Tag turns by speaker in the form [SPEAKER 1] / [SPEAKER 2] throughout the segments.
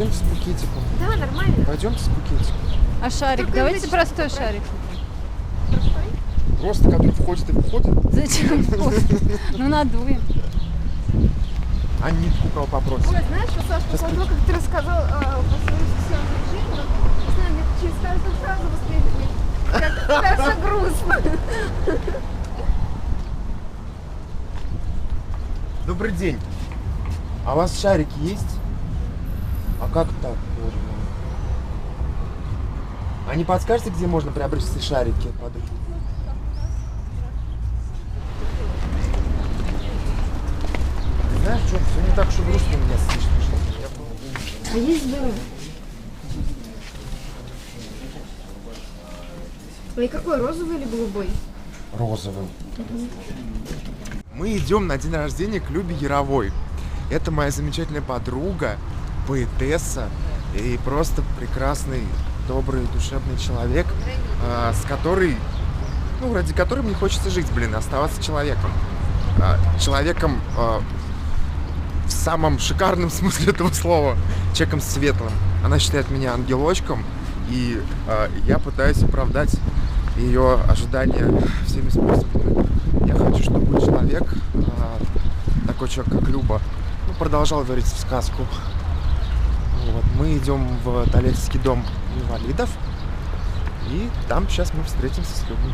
[SPEAKER 1] Пойдемте с букетиком.
[SPEAKER 2] Да, нормально.
[SPEAKER 1] Пойдемте с букетиком.
[SPEAKER 3] А шарик?
[SPEAKER 2] Только
[SPEAKER 3] Давайте
[SPEAKER 2] иначе
[SPEAKER 3] простой
[SPEAKER 2] что
[SPEAKER 3] шарик.
[SPEAKER 1] Просто, который входит и выходит.
[SPEAKER 3] Зачем входит? Ну надуем.
[SPEAKER 1] А нитку кого попросим?
[SPEAKER 2] Ой, знаешь, что, Саш, после того, как ты рассказал про свою сексуальную жизнь, не знаю, мне через каждую фразу воспринимать как грустно.
[SPEAKER 1] Добрый день. А у вас шарики есть? А как так? Боже мой. А не подскажете, где можно приобрести шарики? Ты знаешь, что все не так уж и грустно у меня с личной жизнью.
[SPEAKER 2] А есть здорово. И какой, розовый или голубой?
[SPEAKER 1] Розовым. Мы идем на день рождения к Любе Яровой. Это моя замечательная подруга, поэтесса и просто прекрасный, добрый, душевный человек, с которой, ради которой мне хочется жить, оставаться человеком. Человеком в самом шикарном смысле этого слова. Человеком светлым. Она считает меня ангелочком, и я пытаюсь оправдать ее ожидания всеми способами. Я хочу, чтобы человек, такой человек, как Люба, продолжал верить в сказку. Вот. Мы идем в Толецкий дом инвалидов, и там сейчас мы встретимся с Любой.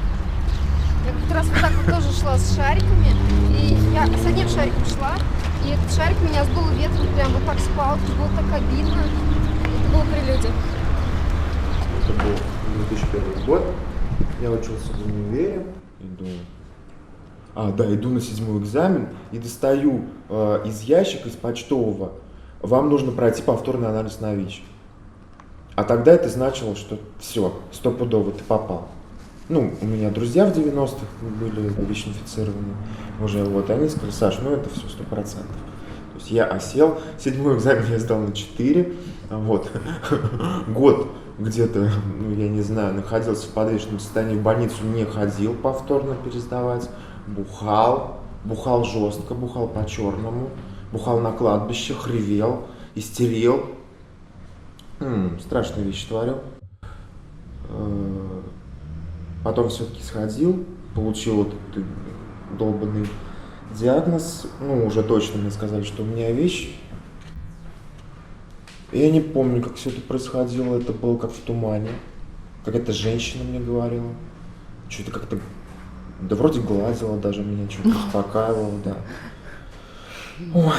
[SPEAKER 2] Я как раз вот так вот тоже шла с шариками, и я с одним шариком шла, и этот шарик меня сдул ветром прям вот так с палки, было так обидно. Это было при людях.
[SPEAKER 1] Это был 2001 год. Я учился в универе, иду на 7-й экзамен и достаю из ящика, из почтового, вам нужно пройти повторный анализ на ВИЧ. А тогда это значило, что все, стопудово ты попал. У меня друзья в 90-х были ВИЧ-инфицированы уже, и они сказали, Саш, это все 100%. То есть я осел, 7-й экзамен я сдал на 4, год где-то, я не знаю, находился в подвешенном состоянии, в больницу не ходил повторно пересдавать, бухал жестко, бухал по-черному, бухал на кладбищах, ревел, истерил, страшные вещи творил. Потом все-таки сходил, получил этот долбанный диагноз, уже точно мне сказали, что у меня ВИЧ. Я не помню, как все это происходило, это было как в тумане. Какая-то женщина мне говорила, что-то как-то, да вроде гладила даже меня, что-то успокаивала, да. Ой,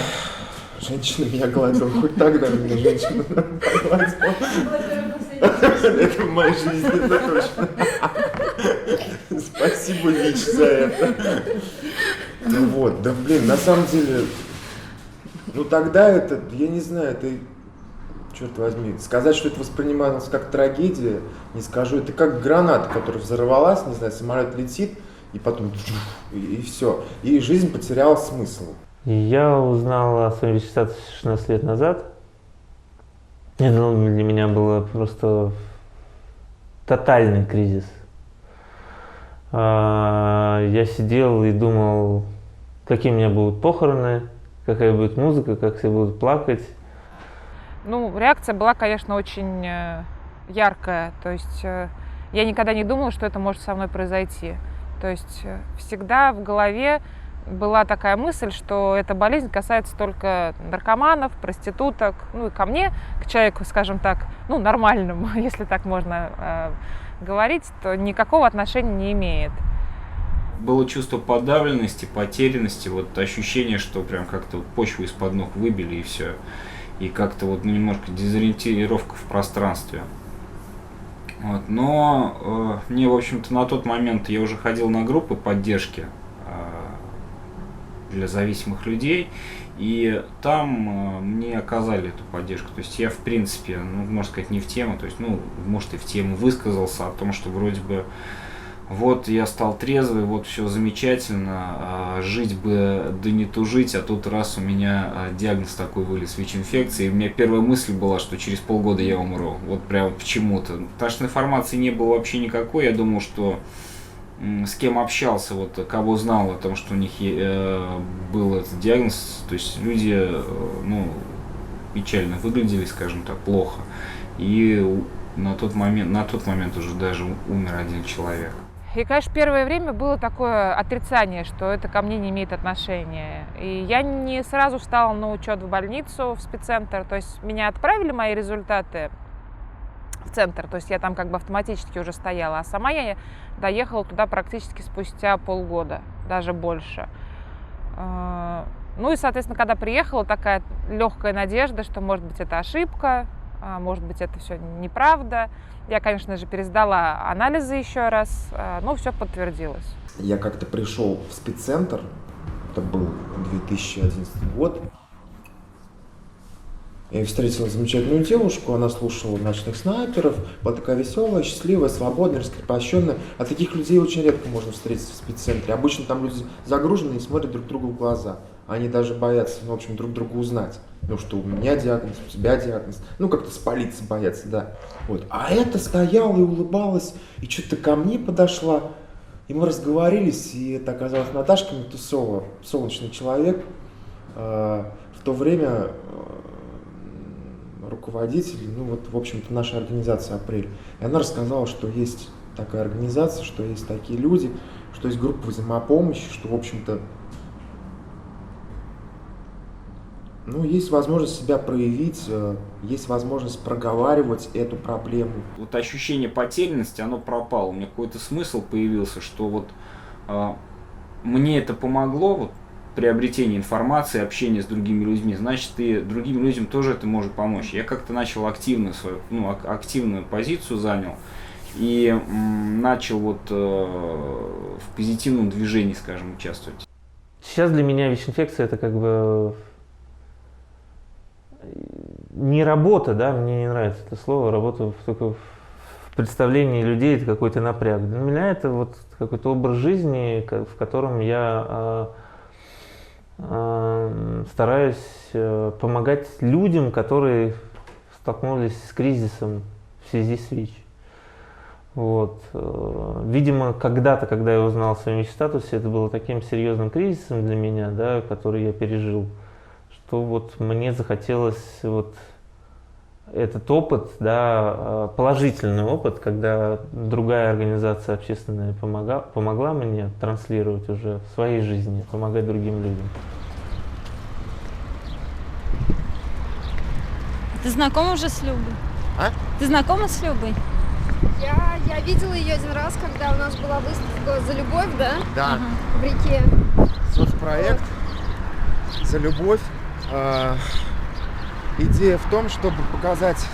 [SPEAKER 1] женщина меня гладила, хоть тогда меня женщина гладила. Это в моей жизни, это точно. Спасибо, ВИЧ, за это. На самом деле, тогда это, я не знаю, это, черт возьми, сказать, что это воспринималось как трагедия, не скажу, это как граната, которая взорвалась, не знаю, самолет летит, и потом, и все, и жизнь потеряла смысл.
[SPEAKER 4] Я узнал о своей ВИЧ-ситуации 16 лет назад. Это для меня было просто тотальный кризис. Я сидел и думал, какие у меня будут похороны, какая будет музыка, как все будут плакать.
[SPEAKER 5] Реакция была, конечно, очень яркая. То есть я никогда не думала, что это может со мной произойти. То есть всегда в голове была такая мысль, что эта болезнь касается только наркоманов, проституток, и ко мне, к человеку, скажем так, нормальному, если так можно говорить, то никакого отношения не имеет.
[SPEAKER 6] Было чувство подавленности, потерянности, ощущение, что прям как-то почву из-под ног выбили и все. И как-то немножко дезориентировка в пространстве. Но мне, в общем-то, на тот момент я уже ходил на группы поддержки для зависимых людей, и там мне оказали эту поддержку. То есть я, в принципе, можно сказать, не в тему, то есть, может, и в тему высказался о том, что вроде бы я стал трезвый, все замечательно, жить бы да не тужить, а тут раз у меня диагноз такой вылез, ВИЧ-инфекция, и у меня первая мысль была, что через полгода я умру, прям почему-то. Потому что информации не было вообще никакой, я думал, что с кем общался, кого знал о том, что у них был этот диагноз, то есть люди, печально выглядели, скажем так, плохо. И на тот момент уже даже умер один человек.
[SPEAKER 5] И, конечно, первое время было такое отрицание, что это ко мне не имеет отношения. И я не сразу встала на учет в больницу, в спеццентр. То есть меня отправили мои результаты в центр, то есть я там как бы автоматически уже стояла, а сама я доехала туда практически спустя полгода, даже больше. Ну и, соответственно, когда приехала, такая легкая надежда, что, может быть, это ошибка, может быть, это все неправда. Я, конечно же, пересдала анализы еще раз, но все подтвердилось.
[SPEAKER 1] Я как-то пришел в спеццентр, это был 2011 год, и встретила замечательную девушку, она слушала «Ночных снайперов», была такая веселая, счастливая, свободная, раскрепощенная. А таких людей очень редко можно встретить в спеццентре. Обычно там люди загружены и смотрят друг другу в глаза. Они даже боятся, в общем, друг друга узнать. Ну, что у меня диагноз, у тебя диагноз. Ну, как-то спалиться боятся, да. Вот. А эта стояла и улыбалась, и что-то ко мне подошла. И мы разговорились, и это оказалась Наташка Матусова, солнечный человек. В то время руководитель, ну вот, в общем-то, нашей организации «Апрель». И она рассказала, что есть такая организация, что есть такие люди, что есть группа взаимопомощи, что, в общем-то, ну, есть возможность себя проявить, есть возможность проговаривать эту проблему.
[SPEAKER 6] Вот ощущение потерянности, оно пропало. У меня какой-то смысл появился, что вот мне это помогло, вот, приобретение информации, общение с другими людьми, значит, и другим людям тоже это может помочь. Я как-то начал активную позицию занял и начал вот в позитивном движении, скажем, участвовать.
[SPEAKER 4] Сейчас для меня ВИЧ-инфекция это как бы не работа, да, мне не нравится это слово, работа только в представлении людей, это какой-то напряг. Для меня это вот какой-то образ жизни, в котором я стараюсь помогать людям, которые столкнулись с кризисом в связи с ВИЧ. Вот. Видимо, когда-то, когда я узнал о своем ВИЧ-статусе, это было таким серьезным кризисом для меня, да, который я пережил, что вот мне захотелось вот этот опыт, да, положительный опыт, когда другая организация общественная помогла мне транслировать уже в своей жизни, помогать другим людям.
[SPEAKER 3] Ты знакома уже с Любой?
[SPEAKER 1] А?
[SPEAKER 3] Ты знакома с Любой?
[SPEAKER 2] Я видела ее один раз, когда у нас была выставка «За любовь», да?
[SPEAKER 1] Да,
[SPEAKER 2] В реке.
[SPEAKER 1] соцпроект «За любовь». Идея в том, чтобы показать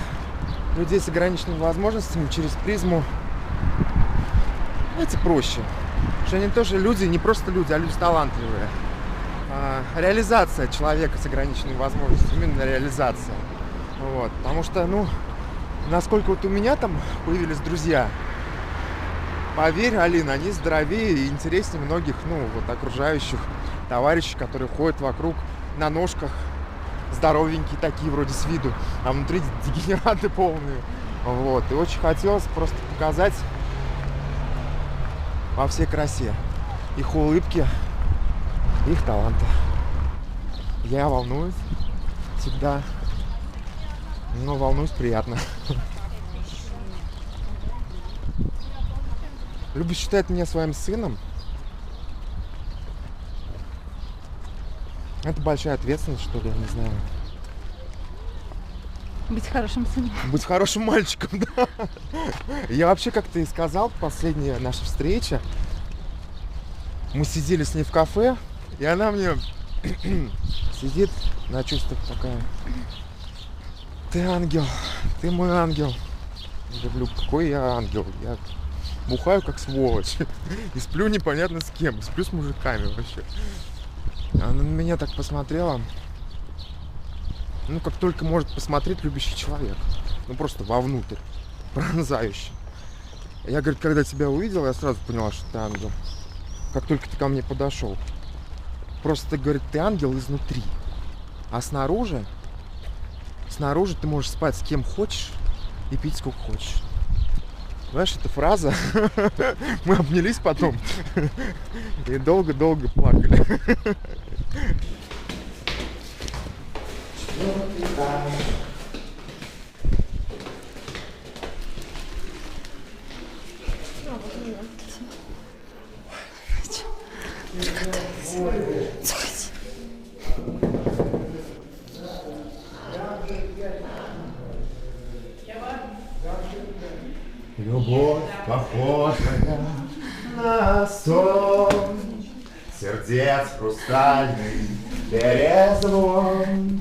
[SPEAKER 1] людей с ограниченными возможностями через призму, давайте проще, что они тоже люди, не просто люди, а люди талантливые. Реализация человека с ограниченными возможностями, именно реализация. Вот. Потому что, ну, насколько вот у меня там появились друзья, поверь, Алина, они здоровее и интереснее многих, ну, вот окружающих товарищей, которые ходят вокруг на ножках, здоровенькие такие вроде с виду, а внутри дегенераты полные. Вот. И очень хотелось просто показать во всей красе их улыбки, их таланты. Я волнуюсь всегда, но волнуюсь приятно. Люба считает меня своим сыном. Это большая ответственность, что ли, я не знаю.
[SPEAKER 3] Быть хорошим сыном.
[SPEAKER 1] Быть хорошим мальчиком, да. Я вообще как-то и сказал, последняя наша встреча. Мы сидели с ней в кафе, и она мне сидит на чувствах такая: ты ангел, ты мой ангел. Я говорю: какой я ангел? Я бухаю как сволочь и сплю непонятно с кем, сплю с мужиками вообще. Она на меня так посмотрела, ну, как только может посмотреть любящий человек. Ну, просто вовнутрь, пронзающе. Я, говорит, когда тебя увидел, я сразу поняла, что ты ангел. Как только ты ко мне подошел. Просто, ты, говорит, ты ангел изнутри. А снаружи ты можешь спать с кем хочешь и пить сколько хочешь. Знаешь, эта фраза, мы обнялись потом и долго-долго плакали. Любовь похожая на сон, сердец хрустальный перезвон.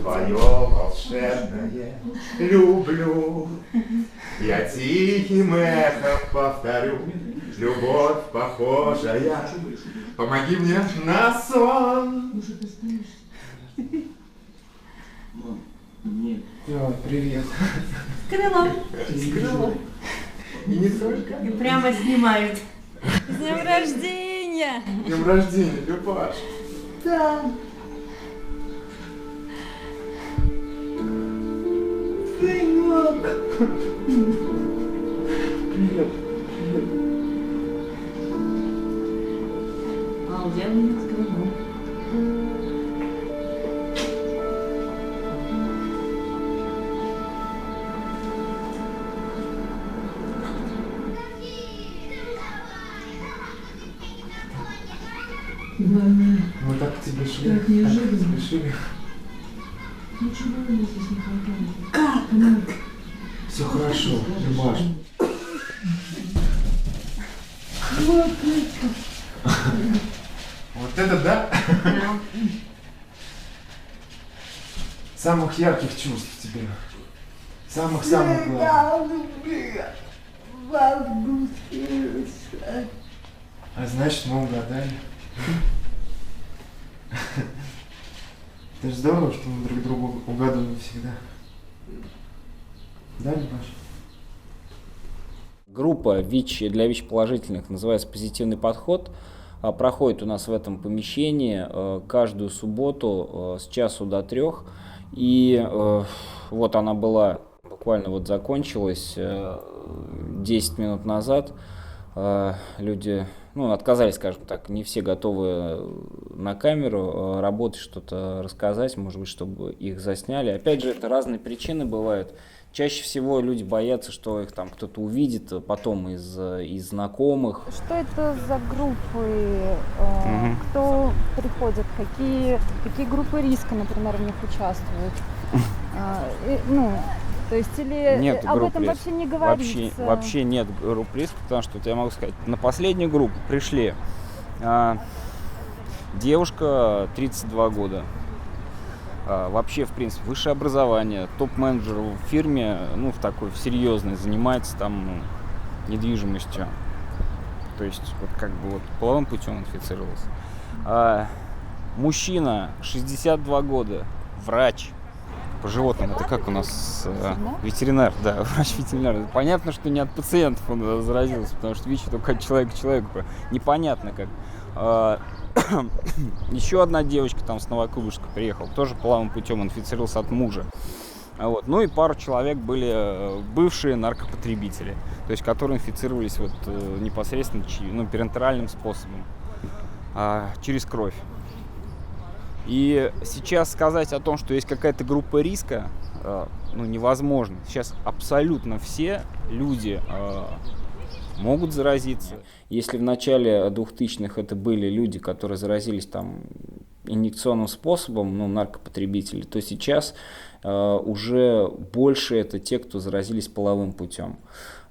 [SPEAKER 1] Твое волшебное люблю, я тихим эхом повторю. Любовь похожая, помоги мне на сон. Привет.
[SPEAKER 7] С крылом.
[SPEAKER 1] И не только.
[SPEAKER 7] И прямо снимают.
[SPEAKER 3] С днем рождения!
[SPEAKER 1] С днем рождения, Любаш.
[SPEAKER 7] Да. Сынок.
[SPEAKER 1] Привет.
[SPEAKER 7] Обалденный с крылом.
[SPEAKER 1] Мы так к тебе шли.
[SPEAKER 7] Так неожиданно.
[SPEAKER 1] Спешили.
[SPEAKER 7] Ничего мне здесь не хватает. Как?
[SPEAKER 1] Все хорошо, Любаш. Вот это да? Самых ярких чувств тебе. Самых-самых главных. А значит, мы угадали. Это же здорово, что мы друг друга угадываем всегда. Да, Любаш?
[SPEAKER 6] Группа ВИЧ для ВИЧ-положительных называется «Позитивный подход». Проходит у нас в этом помещении каждую субботу с часу до 3. И вот она была, буквально вот закончилась 10 минут назад. Люди отказались, скажем так, не все готовы на камеру работать, что-то рассказать, может быть, чтобы их засняли. Опять же, это разные причины бывают. Чаще всего люди боятся, что их там кто-то увидит потом из знакомых.
[SPEAKER 3] Что это за группы? Кто приходит? Какие группы риска, например, в них участвуют? То есть или
[SPEAKER 6] Нет
[SPEAKER 3] об
[SPEAKER 6] групп
[SPEAKER 3] этом
[SPEAKER 6] риска.
[SPEAKER 3] вообще не говорится?
[SPEAKER 6] Вообще нет групп риска, потому что, вот я могу сказать, на последнюю группу пришли девушка 32 года. Вообще, в принципе, высшее образование, топ-менеджер в фирме, в серьезной, занимается там недвижимостью. То есть, половым путем инфицировался. Мужчина, 62 года, врач. По животным, это как у нас ветеринар, да, врач-ветеринар. Понятно, что не от пациентов он заразился, потому что ВИЧ только от человека к человеку. Непонятно как. Еще одна девочка там с Новокуйбышевска приехала, тоже половым путем инфицировался от мужа. И пару человек были бывшие наркопотребители, то есть которые инфицировались непосредственно перинатальным способом, через кровь. И сейчас сказать о том, что есть какая-то группа риска, невозможно. Сейчас абсолютно все люди могут заразиться. Если в начале 2000-х это были люди, которые заразились там инъекционным способом, наркопотребители, то сейчас уже больше это те, кто заразились половым путем.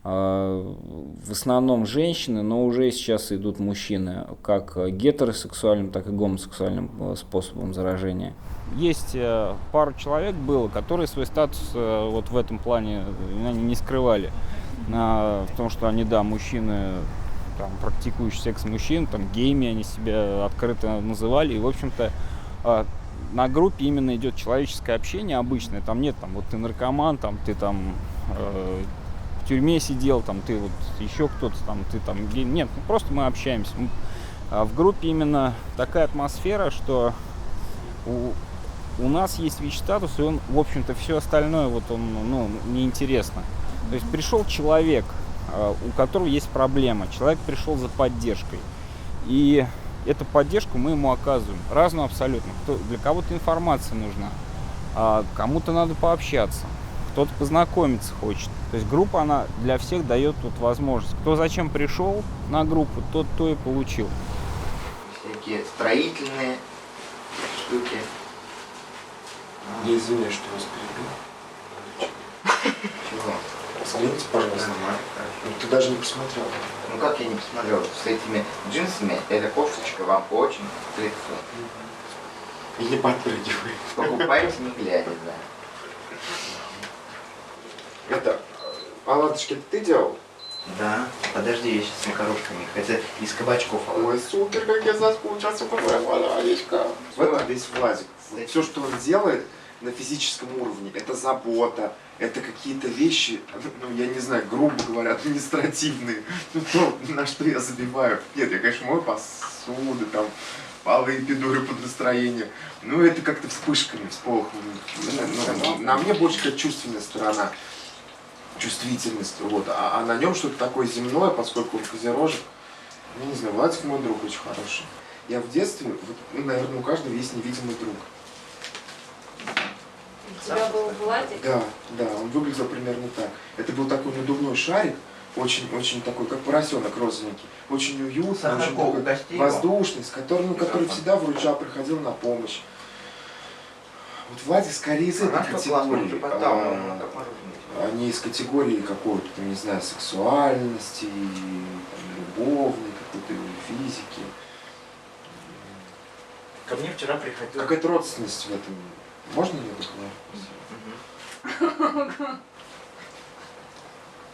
[SPEAKER 6] В основном женщины, но уже сейчас идут мужчины, как гетеросексуальным, так и гомосексуальным способом заражения. Есть пару человек было, которые свой статус в этом плане не скрывали. В том, что они, мужчины, практикующие секс мужчин, гейми они себя открыто называли. И, в общем-то, на группе именно идет человеческое общение обычное. Там нет, ты наркоман, ты в тюрьме сидел, ты еще кто-то, ты гей. Нет, просто мы общаемся. В группе именно такая атмосфера, что у нас есть ВИЧ-статус, и он, в общем-то, все остальное неинтересно. То есть пришел человек, у которого есть проблема, человек пришел за поддержкой, и эту поддержку мы ему оказываем, разную абсолютно. Для кого-то информация нужна,
[SPEAKER 8] а кому-то надо пообщаться, кто-то познакомиться хочет. То есть группа, она для всех дает тут возможность. Кто зачем пришел на группу, тот то и получил.
[SPEAKER 9] Всякие строительные штуки.
[SPEAKER 1] Я извиняюсь, что вас перебил.
[SPEAKER 9] Чего?
[SPEAKER 1] Посмотрите, пожалуйста. Ну, ты даже не посмотрел.
[SPEAKER 9] Ну как я не посмотрел? С этими джинсами эта кофточка вам очень к лицу.
[SPEAKER 1] И не подпрыгивай.
[SPEAKER 9] Покупайте не глядя, да.
[SPEAKER 1] Это, оладушки ты делал?
[SPEAKER 9] Да, подожди, я сейчас с макарошками. Это из кабачков.
[SPEAKER 1] Ой, супер, как я соскучился по твоей оладечка. В этом весь Владик. Все, что он делает на физическом уровне, это забота, это какие-то вещи, ну, я не знаю, грубо говоря, административные. Ну, то, на что я забиваю. Нет, я, конечно, мою посуду, там, полы пидорю под настроение. Ну, это как-то вспышками, всполохами. Ну, на мне больше как чувственная сторона. Чувствительность, вот, а на нем что-то такое земное, поскольку он козерожек. Ну, не знаю, Владик мой друг очень хороший. Я в детстве, вот, ну, наверное, у каждого есть невидимый друг.
[SPEAKER 10] У тебя был Владик?
[SPEAKER 1] Да, он выглядел примерно так. Это был такой надувной шарик, очень такой, как поросенок розовенький. Очень уютный, очень такой воздушный, который всегда выручал, приходил на помощь. Вот Владик скорее из этой категории, а не из категории какой-то, не знаю, сексуальности, любовной, какой-то физики.
[SPEAKER 9] Ко мне вчера приходил...
[SPEAKER 1] Какая-то родственность в этом. Можно ли это говорить?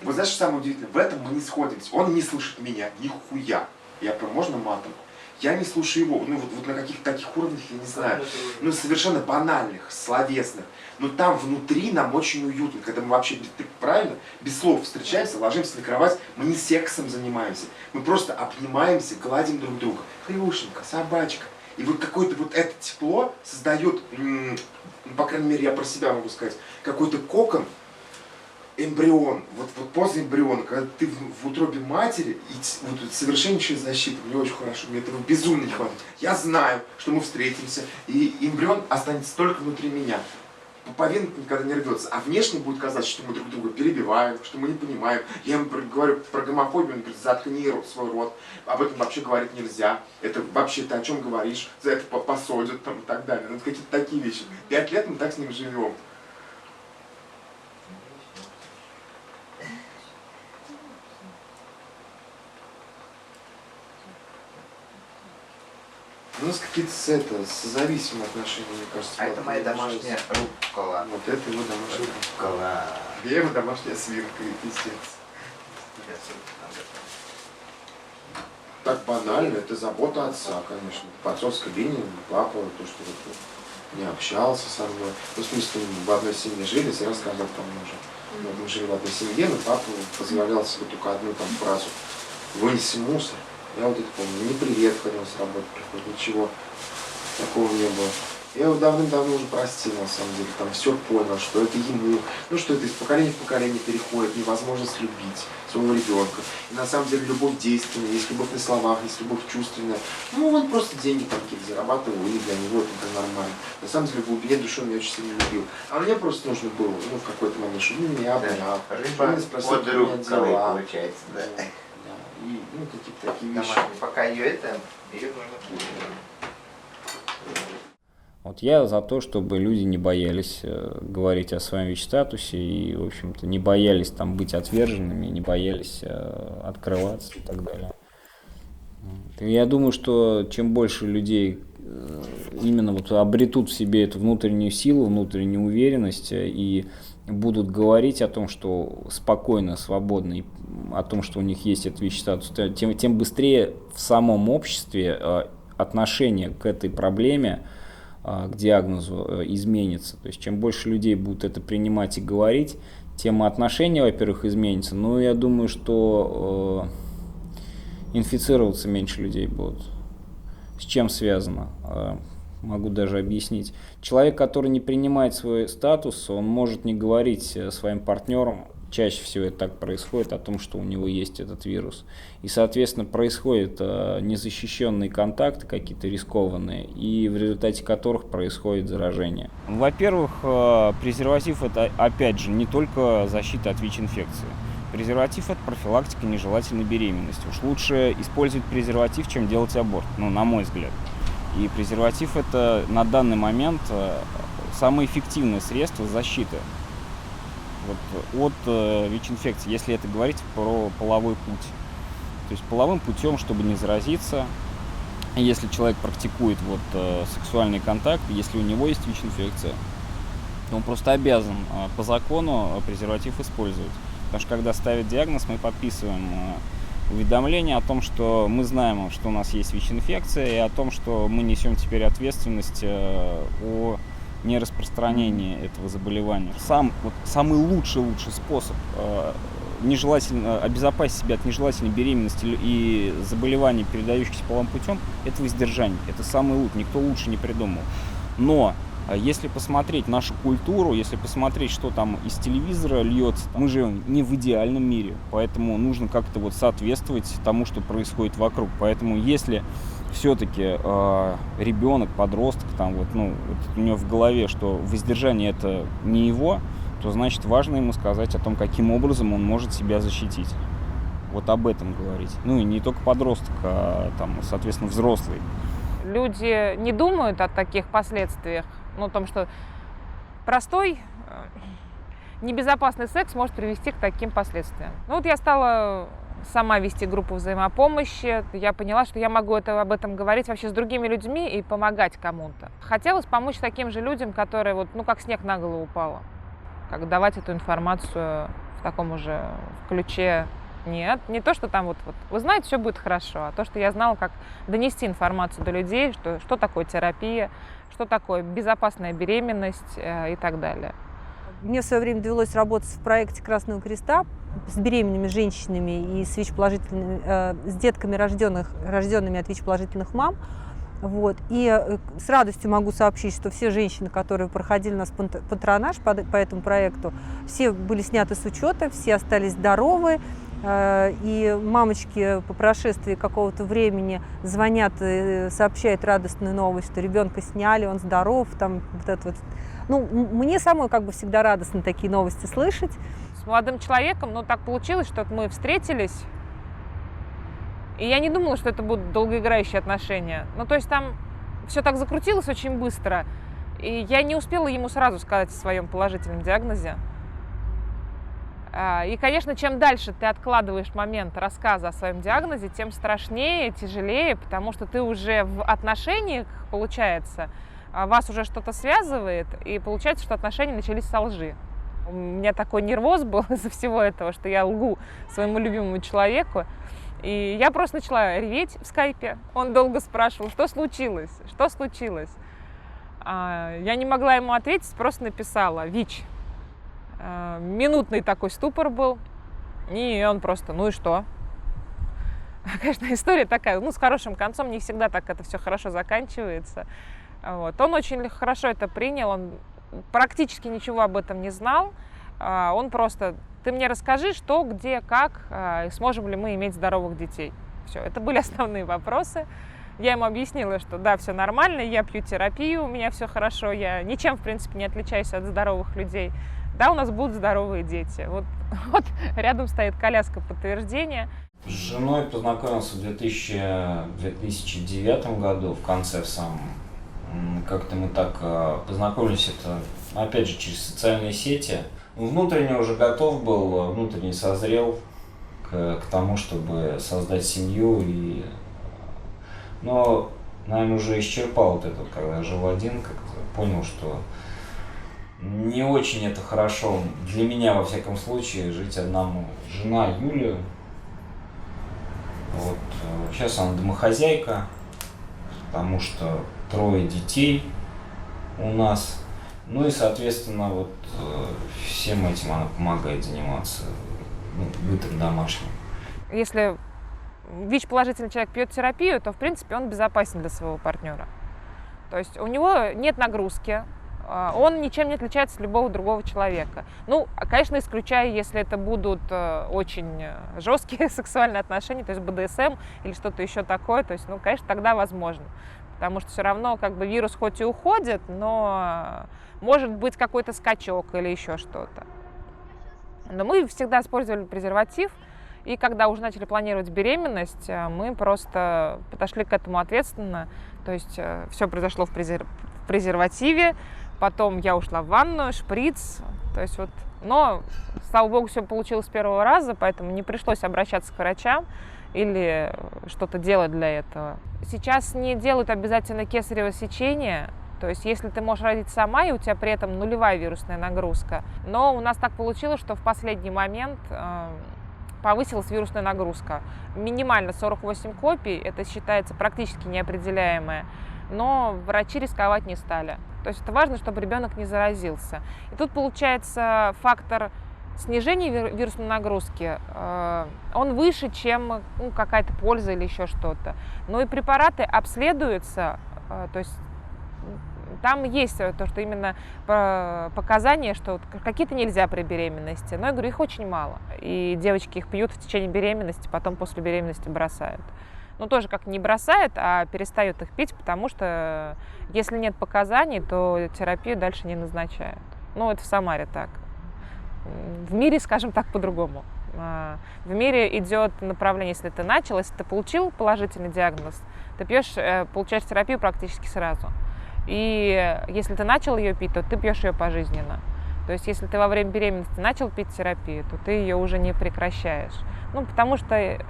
[SPEAKER 1] Вы знаете, что самое удивительное? В этом мы не сходимся. Он не слышит меня, нихуя. Я прям, можно матом? Я не слушаю его. Ну вот на каких-то таких уровнях, я не знаю. Ну совершенно банальных, словесных. Но там внутри нам очень уютно. Когда мы вообще, правильно, без слов встречаемся, ложимся на кровать, мы не сексом занимаемся. Мы просто обнимаемся, гладим друг друга. Хрюшенька, собачка. И вот какое-то вот это тепло создает, по крайней мере, я про себя могу сказать, какой-то кокон, эмбрион, вот поза эмбриона, когда ты в утробе матери, и вот совершеннейшая защита, мне очень хорошо, мне этого безумно не хватает. Я знаю, что мы встретимся, и эмбрион останется только внутри меня. Пуповина никогда не рвется, а внешне будет казаться, что мы друг друга перебиваем, что мы не понимаем. Я ему говорю про гомофобию, он говорит, заткни свой рот, об этом вообще говорить нельзя, это вообще ты о чем говоришь, за это посадят там, и так далее. Ну, какие-то такие вещи. 5 лет мы так с ним живем. У нас какие-то созависимые отношения, мне кажется.
[SPEAKER 9] А это моя домашняя руккола.
[SPEAKER 1] Вот это его домашняя
[SPEAKER 9] руккола.
[SPEAKER 1] Я его домашняя свинка, и пиздец. Так банально, это забота отца, конечно. По отцовской линии папа, то, что вот не общался со мной. Ну, в смысле, в одной семье жили, я рассказывал там уже. Мы жили в одной семье, но папа позволял себе только одну там фразу: вынеси мусор. Я вот это помню, не привет ходил с работы, приходит, ничего такого не было. Я его давным-давно уже простил, на самом деле, там все понял, что это ему, ну что это из поколения в поколение переходит, невозможность любить своего ребенка. И на самом деле любовь действенная, есть любовь на словах, есть любовь чувственная. Ну он просто деньги там какие-то зарабатывал, и для него это нормально. На самом деле в глубине души он меня очень сильно любил. А мне просто нужно было, ну в какой-то момент, чтобы меня обнял, чтобы он спросил, как у меня дела.
[SPEAKER 9] Получается, да.
[SPEAKER 1] И, ну, какие-то такие вещи.
[SPEAKER 9] Пока ее нужно кушать.
[SPEAKER 8] Вот я за то, чтобы люди не боялись говорить о своем ВИЧ-статусе и, в общем-то, не боялись там быть отверженными, не боялись открываться и так далее. Я думаю, что чем больше людей именно вот обретут в себе эту внутреннюю силу, внутреннюю уверенность и будут говорить о том, что спокойно, свободно, и о том, что у них есть этот ВИЧ-статус, тем быстрее в самом обществе отношение к этой проблеме, к диагнозу изменится. То есть чем больше людей будут это принимать и говорить, тем отношения, во-первых, изменятся. Но я думаю, что инфицироваться меньше людей будут. С чем связано? Могу даже объяснить. Человек, который не принимает свой статус, он может не говорить своим партнерам, чаще всего это так происходит, о том, что у него есть этот вирус. И, соответственно, происходят незащищенные контакты, какие-то рискованные, и в результате которых происходит заражение. Во-первых, презерватив – это, опять же, не только защита от ВИЧ-инфекции. Презерватив – это профилактика нежелательной беременности. Уж лучше использовать презерватив, чем делать аборт, ну, на мой взгляд. И презерватив – это на данный момент самое эффективное средство защиты от ВИЧ-инфекции, если это говорить про половой путь. То есть половым путем, чтобы не заразиться, если человек практикует сексуальный контакт, если у него есть ВИЧ-инфекция, он просто обязан по закону презерватив использовать. Потому что когда ставят диагноз, мы подписываем уведомление о том, что мы знаем, что у нас есть ВИЧ-инфекция, и о том, что мы несем теперь ответственность о нераспространении этого заболевания. Самый лучший способ обезопасить себя от нежелательной беременности и заболеваний, передающихся половым путем, это воздержание. Это самый лучший, никто лучше не придумал. Но если посмотреть нашу культуру, если посмотреть, что там из телевизора льется, мы живем не в идеальном мире, поэтому нужно как-то соответствовать тому, что происходит вокруг. Поэтому если все-таки ребенок, подросток, у него в голове, что воздержание это не его, то значит важно ему сказать о том, каким образом он может себя защитить. Вот об этом говорить. Ну и не только подросток, а соответственно, взрослый.
[SPEAKER 5] Люди не думают о таких последствиях, о том, что простой, небезопасный секс может привести к таким последствиям. Я стала сама вести группу взаимопомощи, я поняла, что я могу об этом говорить вообще с другими людьми и помогать кому-то. Хотелось помочь таким же людям, которые как снег на голову упало. Как давать эту информацию в таком уже ключе. Нет, не то, что там вы знаете, все будет хорошо, а то, что я знала, как донести информацию до людей, что такое терапия, что такое безопасная беременность и так далее.
[SPEAKER 11] Мне в свое время довелось работать в проекте Красного Креста с беременными женщинами и с ВИЧ-положительными, с детками, рожденными от ВИЧ-положительных мам. И с радостью могу сообщить, что все женщины, которые проходили у нас патронаж по этому проекту, все были сняты с учета, все остались здоровы. И мамочки по прошествии какого-то времени звонят и сообщают радостную новость, что ребенка сняли, он здоров. Мне самой всегда радостно такие новости слышать.
[SPEAKER 5] С молодым человеком, так получилось, что мы встретились, и я не думала, что это будут долгоиграющие отношения. То есть там все так закрутилось очень быстро, и я не успела ему сразу сказать о своем положительном диагнозе. И, конечно, чем дальше ты откладываешь момент рассказа о своем диагнозе, тем страшнее, тяжелее, потому что ты уже в отношениях, получается, вас уже что-то связывает, и получается, что отношения начались со лжи. У меня такой нервоз был из-за всего этого, что я лгу своему любимому человеку. И я просто начала реветь в скайпе. Он долго спрашивал, что случилось, что случилось. Я не могла ему ответить, просто написала ВИЧ. Минутный такой ступор был, и он просто, и что? Конечно, история такая, с хорошим концом, не всегда так это все хорошо заканчивается. Он очень хорошо это принял, он практически ничего об этом не знал. Он просто, ты мне расскажи, что, где, как, и сможем ли мы иметь здоровых детей. Все, это были основные вопросы. Я ему объяснила, что да, все нормально, я пью терапию, у меня все хорошо, я ничем, в принципе, не отличаюсь от здоровых людей. Да, у нас будут здоровые дети. Вот рядом стоит коляска подтверждения.
[SPEAKER 8] С женой познакомился в 2009 году, в конце в самом. Как-то мы так познакомились, это опять же через социальные сети. Внутренне уже готов был, внутренне созрел к тому, чтобы создать семью. Но, наверное, уже исчерпал когда жил один, как-то понял, что не очень это хорошо для меня, во всяком случае, жить одному. Жена Юля, сейчас она домохозяйка, потому что 3 детей у нас. И, соответственно, всем этим она помогает заниматься бытом домашним.
[SPEAKER 5] Если ВИЧ-положительный человек пьет терапию, то, в принципе, он безопасен для своего партнера. То есть у него нет нагрузки, он ничем не отличается от любого другого человека. Ну, конечно, исключая, если это будут очень жесткие сексуальные отношения, то есть БДСМ или что-то еще такое, то есть, ну, конечно, тогда возможно. Потому что все равно как бы вирус хоть и уходит, но может быть какой-то скачок или еще что-то. Но мы всегда использовали презерватив, и когда уже начали планировать беременность, мы просто подошли к этому ответственно. То есть все произошло в презервативе, потом я ушла в ванную, шприц. То есть вот, но, слава богу, все получилось с первого раза, поэтому не пришлось обращаться к врачам или что-то делать для этого. Сейчас не делают обязательно кесарево сечение. То есть, если ты можешь родить сама, и у тебя при этом нулевая вирусная нагрузка. Но у нас так получилось, что в последний момент повысилась вирусная нагрузка. Минимально 48 копий, это считается практически неопределяемое, но врачи рисковать не стали. То есть это важно, чтобы ребенок не заразился. И тут получается фактор снижения вирусной нагрузки, он выше, чем какая-то польза или еще что-то. Но и препараты обследуются, то есть там есть то, что именно показания, что какие-то нельзя при беременности, но я говорю, их очень мало. И девочки их пьют в течение беременности, потом после беременности бросают. Ну, тоже как не бросают, а перестают их пить, потому что если нет показаний, то терапию дальше не назначают. Ну, это в Самаре так. В мире, скажем так, по-другому. В мире идет направление, если ты начал, если ты получил положительный диагноз, ты получаешь терапию практически сразу. И если ты начал ее пить, то ты пьешь ее пожизненно. То есть если ты во время беременности начал пить терапию, то ты ее уже не прекращаешь. Ну, потому что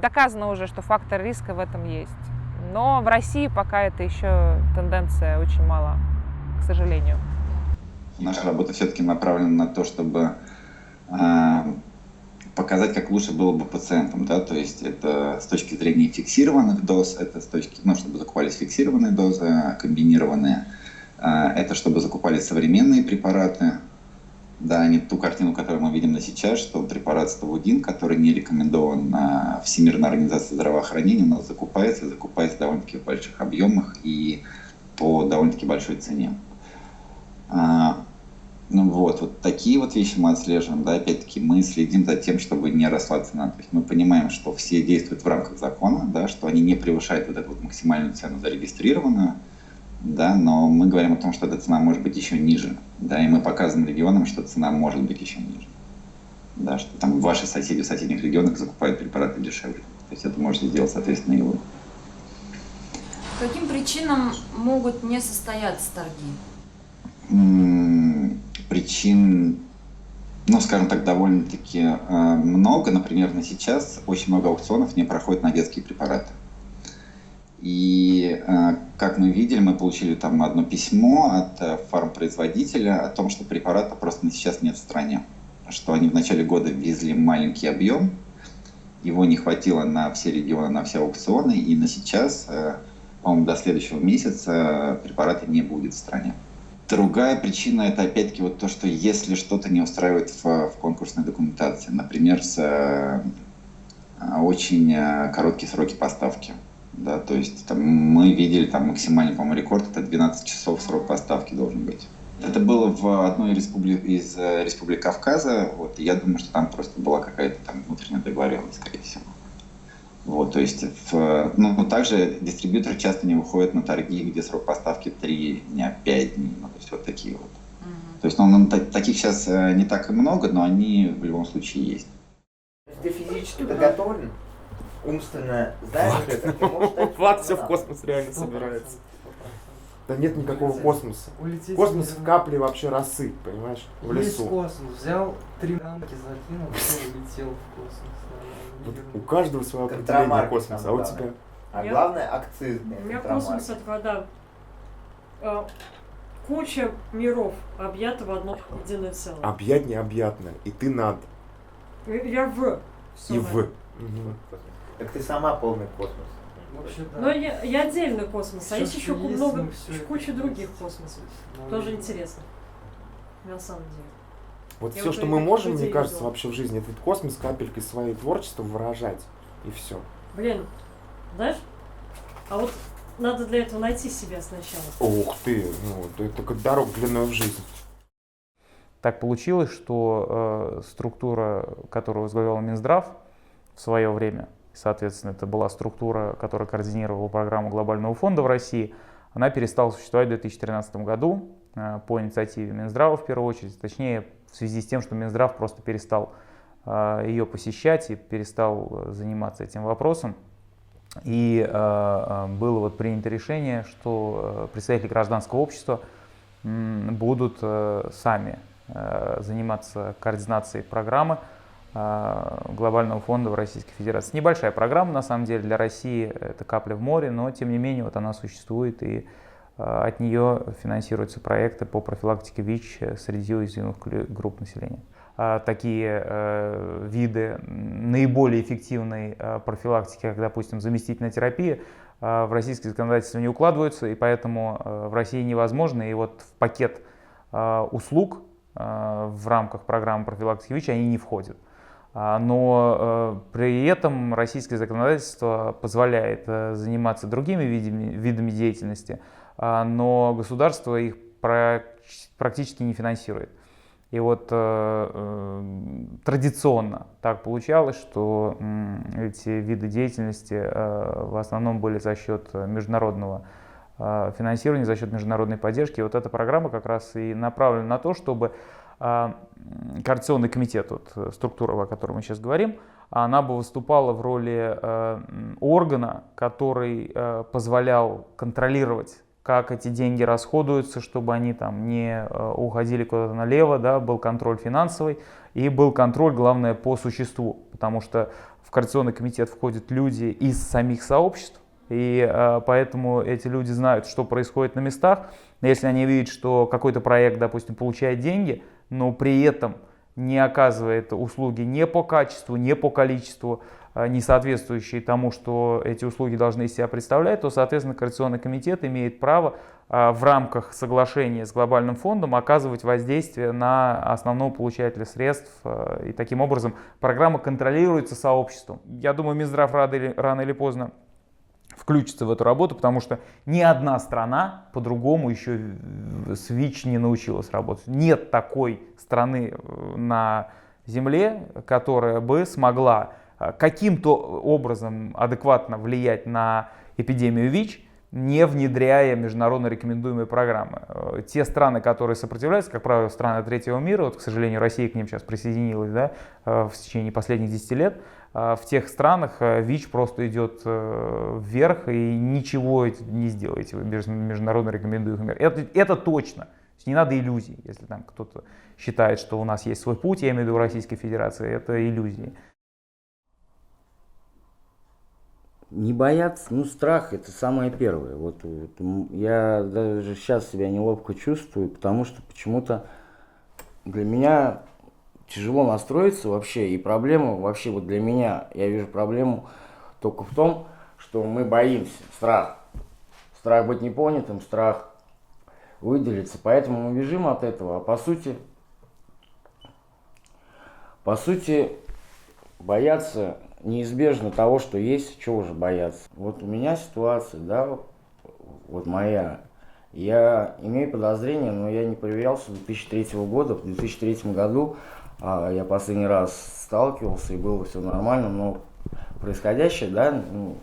[SPEAKER 5] доказано уже, что фактор риска в этом есть. Но в России пока это еще тенденция очень мала, к сожалению.
[SPEAKER 12] Наша работа все-таки направлена на то, чтобы показать, как лучше было бы пациентам, да, то есть это с точки зрения фиксированных доз, это с точки, ну, чтобы закупались фиксированные дозы, комбинированные, это чтобы закупались современные препараты, да, не ту картину, которую мы видим на сейчас, что препарат ставудин, который не рекомендован Всемирной организацией здравоохранения, но закупается в довольно-таки больших объемах и по довольно-таки большой цене. Ну вот такие вот вещи мы отслеживаем, да, опять-таки мы следим за тем, чтобы не росла цена, то есть мы понимаем, что все действуют в рамках закона, да, что они не превышают вот эту вот максимальную цену зарегистрированную, да, но мы говорим о том, что эта цена может быть еще ниже, да, и мы показываем регионам, что цена может быть еще ниже, да, что там ваши соседи в соседних регионах закупают препараты дешевле, то есть это можете сделать, соответственно, и вы.
[SPEAKER 10] По каким причинам могут не состояться торги?
[SPEAKER 12] Причин, ну, скажем так, довольно-таки много. Например, на сейчас очень много аукционов не проходит на детские препараты. И, как мы видели, мы получили там одно письмо от фармпроизводителя о том, что препарата просто на сейчас нет в стране. Что они в начале года ввезли маленький объем, его не хватило на все регионы, на все аукционы, и на сейчас, по-моему, до следующего месяца препарата не будет в стране. Другая причина – это опять-таки вот то, что если что-то не устраивает в конкурсной документации, например, с очень короткие сроки поставки. Да, то есть там, мы видели там максимальный, по-моему, рекорд – это 12 часов срок поставки должен быть. Это было в одной из республик Кавказа, вот, и я думаю, что там просто была какая-то там внутренняя договоренность, скорее всего. Вот, то есть, также дистрибьюторы часто не выходят на торги, где срок поставки 3 дня, 5 дней, ну, то есть вот такие вот. То есть, таких сейчас не так и много, но они в любом случае есть.
[SPEAKER 9] Ты физически подготовлен, умственно знаешь, это ты можешь стать...
[SPEAKER 1] Влад все в космос реально собирается. Да нет никакого космоса. Космос в капле вообще росы, понимаешь, в лесу.
[SPEAKER 13] Космос, взял 3 рамки, закинул, и улетел в космос.
[SPEAKER 1] Вот у каждого свое определение космоса, а у тебя?
[SPEAKER 9] А главное акцизное.
[SPEAKER 14] У меня космос это когда куча миров объята в одно единое целое.
[SPEAKER 1] Объять необъятно, и ты над.
[SPEAKER 14] Я в.
[SPEAKER 1] И в.
[SPEAKER 9] Так ты сама полный космос.
[SPEAKER 14] Вообще, да. Но я отдельный космос, а есть еще много, куча других космосов. Тоже интересно. На самом деле.
[SPEAKER 1] Вот все, что мы можем, мне кажется, вообще в жизни, этот космос капелькой своей творчества выражать. И все.
[SPEAKER 14] Блин, знаешь, а вот надо для этого найти себя сначала.
[SPEAKER 1] Ух ты, ну, это как дорога длиной в жизнь.
[SPEAKER 15] Так получилось, что структура, которую возглавлял Минздрав в свое время, соответственно, это была структура, которая координировала программу Глобального фонда в России, она перестала существовать в 2013 году по инициативе Минздрава в первую очередь, точнее в связи с тем, что Минздрав просто перестал ее посещать и перестал заниматься этим вопросом. И было вот принято решение, что представители гражданского общества будут сами заниматься координацией программы Глобального фонда в Российской Федерации. Небольшая программа, на самом деле, для России это капля в море, но тем не менее вот она существует, и от нее финансируются проекты по профилактике ВИЧ среди уязвимых групп населения. Такие виды наиболее эффективной профилактики, как, допустим, заместительная терапия, в российское законодательство не укладываются, и поэтому в России невозможно, и вот в пакет услуг в рамках программы профилактики ВИЧ они не входят. Но при этом российское законодательство позволяет заниматься другими видами деятельности, но государство их практически не финансирует. И вот традиционно так получалось, что эти виды деятельности в основном были за счет международного финансирования, за счет международной поддержки. И вот эта программа как раз и направлена на то, чтобы Координационный комитет, вот, структура, о которой мы сейчас говорим, она бы выступала в роли органа, который позволял контролировать, как эти деньги расходуются, чтобы они там не уходили куда-то налево, да, был контроль финансовый и был контроль, главное, по существу, потому что в Координационный комитет входят люди из самих сообществ, и поэтому эти люди знают, что происходит на местах. Если они видят, что какой-то проект, допустим, получает деньги, но при этом не оказывает услуги ни по качеству, ни по количеству, не соответствующие тому, что эти услуги должны из себя представлять, то, соответственно, Координационный комитет имеет право в рамках соглашения с Глобальным фондом оказывать воздействие на основного получателя средств. И таким образом программа контролируется сообществом. Я думаю, Минздрав рано или поздно включится в эту работу, потому что ни одна страна по-другому еще с ВИЧ не научилась работать. Нет такой страны на Земле, которая бы смогла каким-то образом адекватно влиять на эпидемию ВИЧ, не внедряя международно рекомендуемые программы. Те страны, которые сопротивляются, как правило, страны третьего мира, вот, к сожалению, Россия к ним сейчас присоединилась, да, в течение последних 10 лет, в тех странах ВИЧ просто идет вверх и ничего не сделаете в международно рекомендуемых мер. Это точно. Не надо иллюзий. Если там кто-то считает, что у нас есть свой путь, я имею в виду Российской Федерации, это иллюзии.
[SPEAKER 16] Не бояться, ну страх это самое первое. Вот я даже сейчас себя неловко чувствую, потому что почему-то для меня тяжело настроиться вообще. И проблема вообще вот для меня, я вижу проблему только в том, что мы боимся. Страх. Страх быть непонятым, страх выделиться. Поэтому мы бежим от этого. А по сути бояться неизбежно того, что есть, чего же бояться. Вот у меня ситуация, да, вот моя. Я имею подозрение, но я не проверялся с 2003 года. В 2003 году я последний раз сталкивался, и было все нормально, но происходящее, да, ну,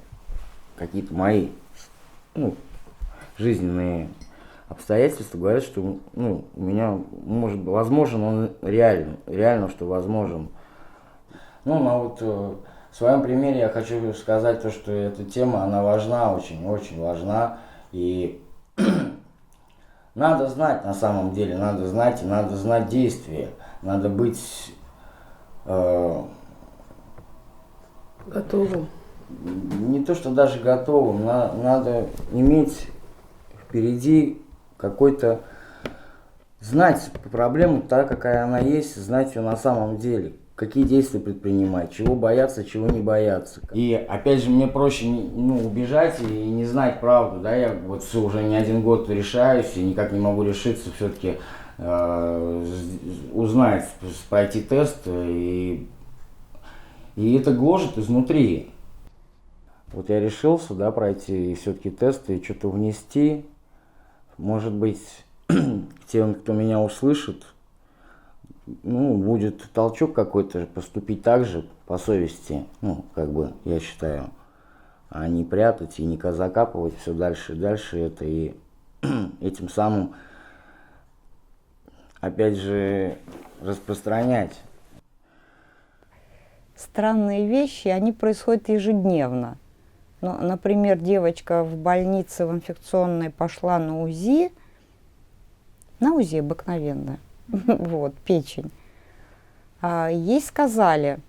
[SPEAKER 16] какие-то мои жизненные обстоятельства говорят, что ну, у меня, может быть, возможен он реально, что возможен. Ну, но вот в своем примере я хочу сказать то, что эта тема, она важна, очень-очень важна, и надо знать на самом деле, надо знать и надо знать действия, надо быть
[SPEAKER 17] готовым.
[SPEAKER 16] Не то, что даже готовым, надо иметь впереди какой-то, знать проблему так, какая она есть, знать ее на самом деле. Какие действия предпринимать, чего бояться, чего не бояться. И опять же, мне проще убежать и не знать правду. Да? Я вот все уже не один год решаюсь и никак не могу решиться все-таки узнать, пройти тест. И это гложет изнутри. вот я решился, да, пройти все-таки тесты и что-то внести. Может быть, тем, кто меня услышит, ну, будет толчок какой-то поступить так же по совести, ну, как бы, я считаю, а не прятать и не закапывать все дальше и дальше это, и этим самым, опять же, распространять.
[SPEAKER 17] Странные вещи, они происходят ежедневно. Ну, например, девочка в больнице в инфекционной пошла на УЗИ обыкновенное, вот, печень. Ей сказали,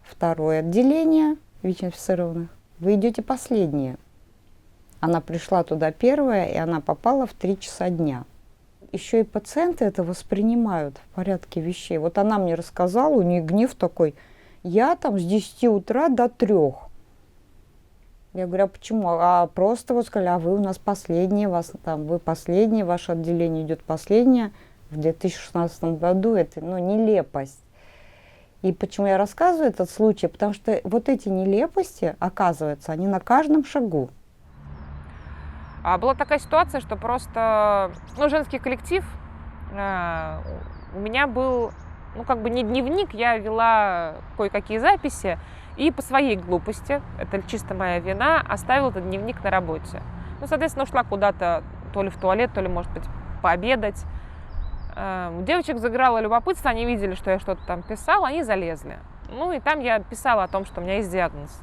[SPEAKER 17] второе отделение ВИЧ-инфицированных, вы идете последнее. Она пришла туда первая, и она попала в 3 часа дня. Еще и пациенты это воспринимают в порядке вещей. Вот она мне рассказала, у нее гнев такой, я там с 10 утра до 3. Я говорю, а почему? А просто вот сказали, а вы у нас последние, вы последние, ваше отделение идет последнее. В 2016 году это, ну, нелепость. И почему я рассказываю этот случай? Потому что вот эти нелепости, оказывается, они на каждом шагу.
[SPEAKER 5] Была такая ситуация, что просто, ну, женский коллектив, у меня был, ну, как бы не дневник, я вела кое-какие записи, и по своей глупости, это чисто моя вина, оставила этот дневник на работе. Ну, соответственно, ушла куда-то, то ли в туалет, то ли, может быть, пообедать. У девочек заграло любопытство, они видели, что я что-то там писала, они залезли. Ну, и там я писала о том, что у меня есть диагноз.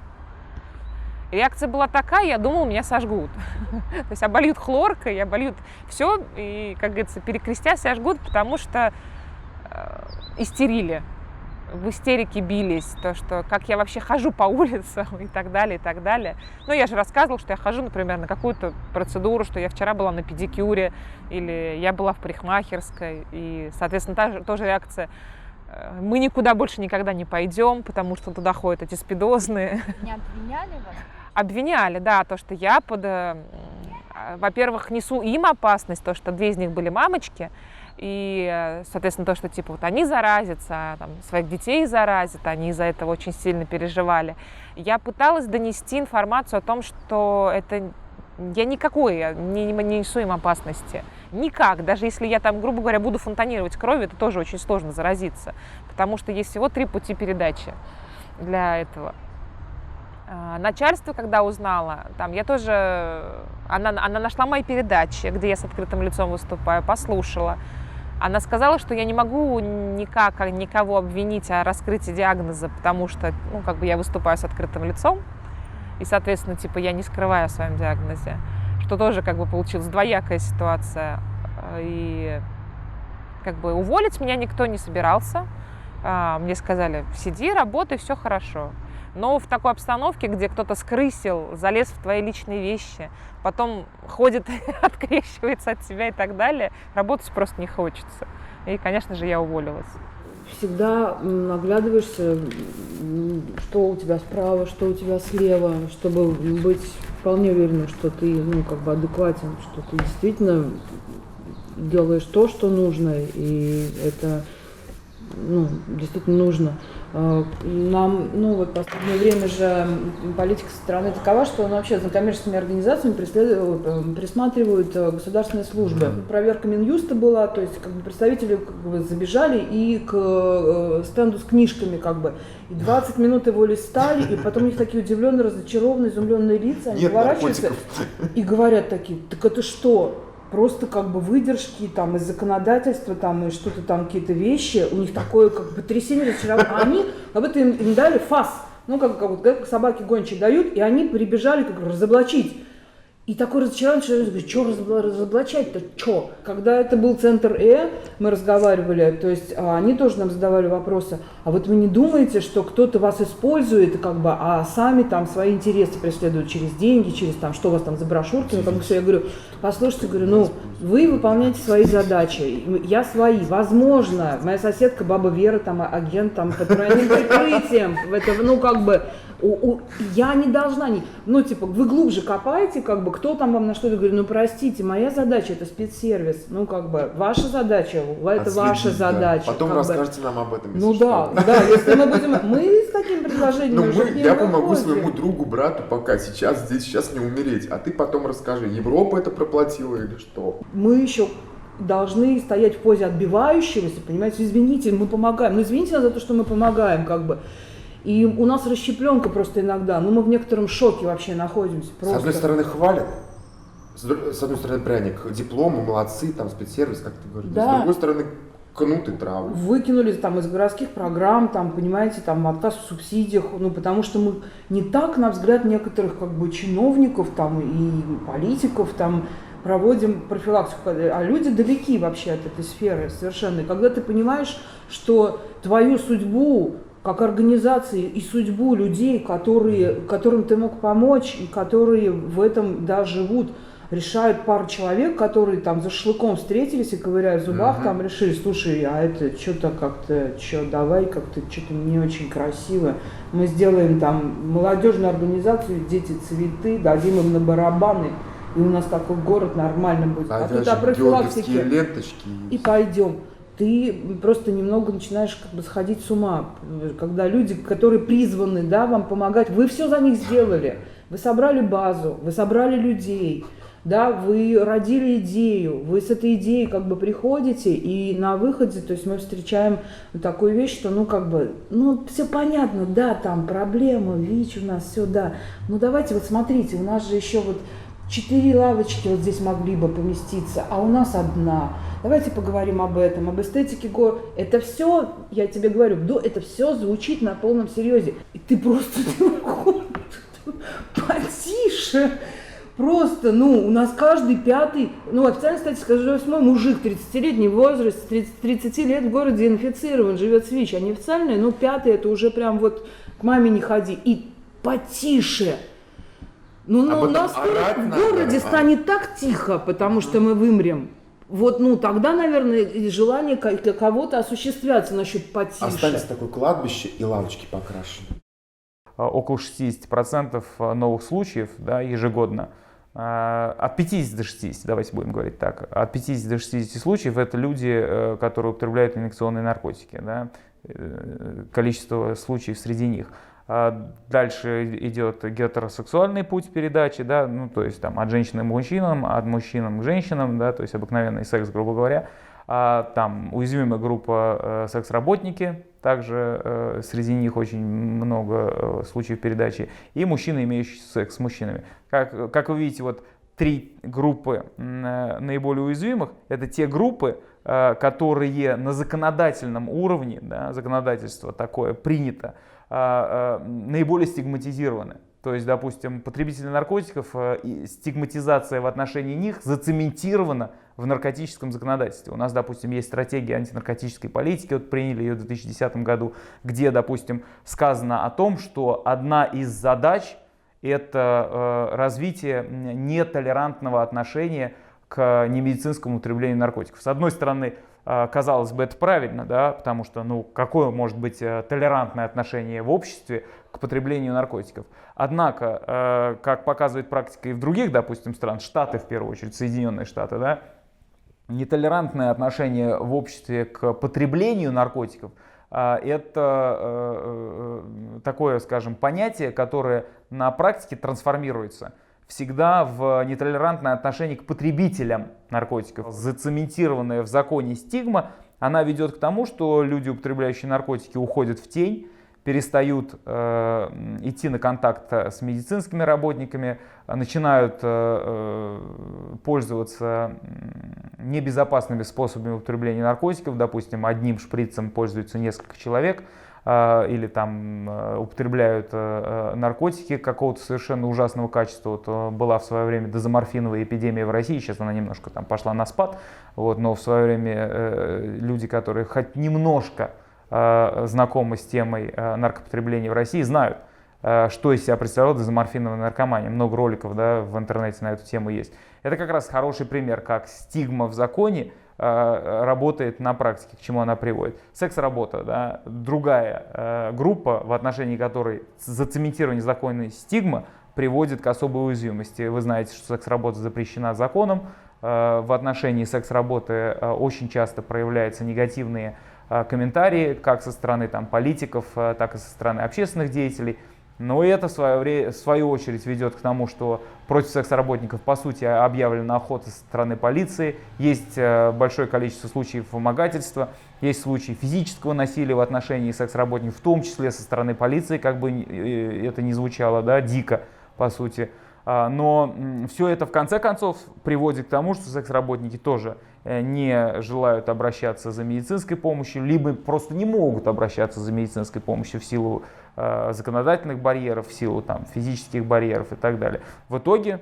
[SPEAKER 5] Реакция была такая, я думала, меня сожгут. То есть обольют хлоркой, обольют все, и, как говорится, перекрестя, сожгут, потому что истерили, в истерике бились, то, что как я вообще хожу по улицам и так далее, и так далее. Ну, я же рассказывала, что я хожу, например, на какую-то процедуру, что я вчера была на педикюре, или я была в парикмахерской, и, соответственно, тоже реакция. Мы никуда больше никогда не пойдем, потому что туда ходят эти спидозные.
[SPEAKER 3] Не обвиняли вас?
[SPEAKER 5] Обвиняли, да, то, что я во-первых, несу им опасность, то, что 2 из них были мамочки, и, соответственно, то, что, типа, вот они заразятся, там, своих детей заразят, они из-за этого очень сильно переживали. Я пыталась донести информацию о том, что это я никакой не несу им опасности. Никак. Даже если я там, грубо говоря, буду фонтанировать кровью, это тоже очень сложно заразиться, потому что есть всего 3 пути передачи для этого. Начальство, когда узнала, там я тоже, она нашла мои передачи, где я с открытым лицом выступаю, послушала. Она сказала, что я не могу никого обвинить о раскрытии диагноза, потому что, ну, как бы я выступаю с открытым лицом, и, соответственно, типа, я не скрываю о своем диагнозе, что тоже, как бы, получилась двоякая ситуация. И, как бы, уволить меня никто не собирался. Мне сказали, сиди, работай, все хорошо. Но в такой обстановке, где кто-то скрысил, залез в твои личные вещи, потом ходит, открещивается от тебя и так далее, работать просто не хочется. И, конечно же, я уволилась.
[SPEAKER 18] Всегда оглядываешься, что у тебя справа, что у тебя слева, чтобы быть вполне уверенным, что ты, ну, как бы адекватен, что ты действительно делаешь то, что нужно, и это, ну, действительно нужно. Нам, ну, вот в последнее время же политика страны такова, что вообще за коммерческими организациями присматривают государственные службы. Проверка Минюста была, то есть, как бы, представители, как бы, забежали и к стенду с книжками, как бы, и 20 минут его листали, и потом у них такие удивленные, разочарованные, изумленные лица, они поворачиваются и говорят такие, так это что? Просто, как бы, выдержки там из законодательства там и что-то там, какие-то вещи, у них такое, как, потрясение, разочарование, а они как будто им дали фас, ну, как собаки гончие дают, и они прибежали, как, разоблачить. И такое разочарование, что я говорю, что разоблачать-то, что? Когда это был центр мы разговаривали, то есть они тоже нам задавали вопросы, а вот вы не думаете, что кто-то вас использует, как бы, а сами там свои интересы преследуют через деньги, через там, что у вас там за брошюрки, ну, как бы, все, я говорю, послушайте, говорю, ну, вы выполняете свои задачи, я свои, возможно, моя соседка, баба Вера, там, агент, там, под тройным прикрытием, это, ну, как бы, Я не должна, ну, типа, вы глубже копаете, как бы, кто там вам на что-то говорит, ну, простите, моя задача это спецсервис, ну, как бы, ваша задача, это ваша задача.
[SPEAKER 1] Потом расскажете нам об этом, если
[SPEAKER 18] ну,
[SPEAKER 1] что.
[SPEAKER 18] да, если мы будем, мы с таким предложением уже не
[SPEAKER 1] я помогу
[SPEAKER 18] выходим.
[SPEAKER 1] своему другу, брату пока сейчас здесь, сейчас не умереть, а ты потом расскажи, Европа это проплатила или что?
[SPEAKER 18] Мы еще должны стоять в позе отбивающегося, понимаете, извините, мы помогаем, ну, извините нас за то, что мы помогаем, как бы. И у нас расщепленка просто иногда, ну, мы в некотором шоке вообще находимся. Просто.
[SPEAKER 1] С одной стороны хвалят, с одной стороны пряник, дипломы, молодцы, там спецсервис, как ты говоришь,
[SPEAKER 18] да.
[SPEAKER 1] С другой стороны кнут и травы.
[SPEAKER 18] Выкинули там из городских программ, там, понимаете, там отказ в субсидиях, ну, потому что мы не так, на взгляд некоторых как бы чиновников там и политиков там проводим профилактику, а люди далеки вообще от этой сферы совершенно. И когда ты понимаешь, что твою судьбу как организации и судьбу людей, которым ты мог помочь и которые в этом, да, живут, решают пару человек, которые там за шашлыком встретились и, ковыряя в зубах, там решили, слушай, а это что-то как-то, давай как-то что-то не очень красиво. Мы сделаем там молодежную организацию «Дети цветы», дадим им на барабаны, и у нас такой город нормально будет. А тут о профилактике
[SPEAKER 1] ленточки.
[SPEAKER 18] И пойдем. Ты просто немного начинаешь как бы сходить с ума, когда люди, которые призваны, да, вам помогать, вы все за них сделали, вы собрали базу, вы собрали людей, да, вы родили идею, вы с этой идеей как бы приходите, и на выходе, то есть мы встречаем такую вещь, что, ну, как бы, ну, все понятно, да, там проблема, ВИЧ у нас, все, да, ну, давайте, вот смотрите, у нас же еще вот 4 лавочки вот здесь могли бы поместиться, а у нас одна. Давайте поговорим об этом, об эстетике гор. Это все, я тебе говорю, это все звучит на полном серьезе. И ты просто потише. Просто, ну, у нас каждый пятый, ну, официально, кстати, каждый 8-й мужик 30-летний возраст, 30 лет в городе инфицирован, живет с ВИЧ. А неофициальный, ну, пятый, это уже прям вот к маме не ходи. И потише. Ну, у нас в городе станет так тихо, потому что мы вымрем. Вот, ну, тогда, наверное, желание кого-то осуществляться насчет потише.
[SPEAKER 1] Остались такое кладбище и лавочки покрашены.
[SPEAKER 15] Около 60% новых случаев, да, ежегодно, от 50 до 60, давайте будем говорить так, от 50 до 60 случаев это люди, которые употребляют инъекционные наркотики, да, количество случаев среди них. Дальше идет гетеросексуальный путь передачи, да, ну, то есть там от женщин к мужчинам, от мужчин к женщинам, да, то есть обыкновенный секс, грубо говоря. Там уязвимая группа секс-работники, также среди них очень много случаев передачи, и мужчины, имеющие секс с мужчинами. Как вы видите, вот 3 группы наиболее уязвимых, это те группы, которые на законодательном уровне, да, законодательство такое принято, наиболее стигматизированы. То есть, допустим, потребители наркотиков, и стигматизация в отношении них зацементирована в наркотическом законодательстве. У нас, допустим, есть стратегия антинаркотической политики, вот приняли ее в 2010 году, где, допустим, сказано о том, что одна из задач – это развитие нетолерантного отношения к немедицинскому употреблению наркотиков. С одной стороны, казалось бы, это правильно, да, потому что, ну, какое может быть толерантное отношение в обществе к потреблению наркотиков. Однако, как показывает практика и в других, допустим, стран, Штаты в первую очередь, Соединенные Штаты, да, нетолерантное отношение в обществе к потреблению наркотиков – это такое, скажем, понятие, которое на практике трансформируется всегда в нетолерантное отношение к потребителям наркотиков. Зацементированная в законе стигма, она ведет к тому, что люди, употребляющие наркотики, уходят в тень, перестают идти на контакт с медицинскими работниками, начинают пользоваться небезопасными способами употребления наркотиков. Допустим, одним шприцем пользуются несколько человек, или там употребляют наркотики какого-то совершенно ужасного качества. Вот была в свое время дезоморфиновая эпидемия в России, сейчас она немножко там пошла на спад, вот, но в свое время люди, которые хоть немножко знакомы с темой наркопотребления в России, знают, что из себя представляет дезоморфиновая наркомания. Много роликов, да, в интернете на эту тему есть. Это как раз хороший пример, как стигма в законе работает на практике, к чему она приводит. Секс-работа, да, другая группа, в отношении которой зацементирование законной стигмы приводит к особой уязвимости. Вы знаете, что секс-работа запрещена законом. В отношении секс-работы очень часто проявляются негативные комментарии, как со стороны политиков, так и со стороны общественных деятелей. Но это в свою очередь ведет к тому, что против секс-работников по сути объявлена охота со стороны полиции. Есть большое количество случаев вымогательства, есть случаи физического насилия в отношении секс-работников, в том числе со стороны полиции, как бы это ни звучало, да, дико по сути. Но все это в конце концов приводит к тому, что секс-работники тоже не желают обращаться за медицинской помощью, либо просто не могут обращаться за медицинской помощью в силу законодательных барьеров, в силу физических барьеров и так далее. В итоге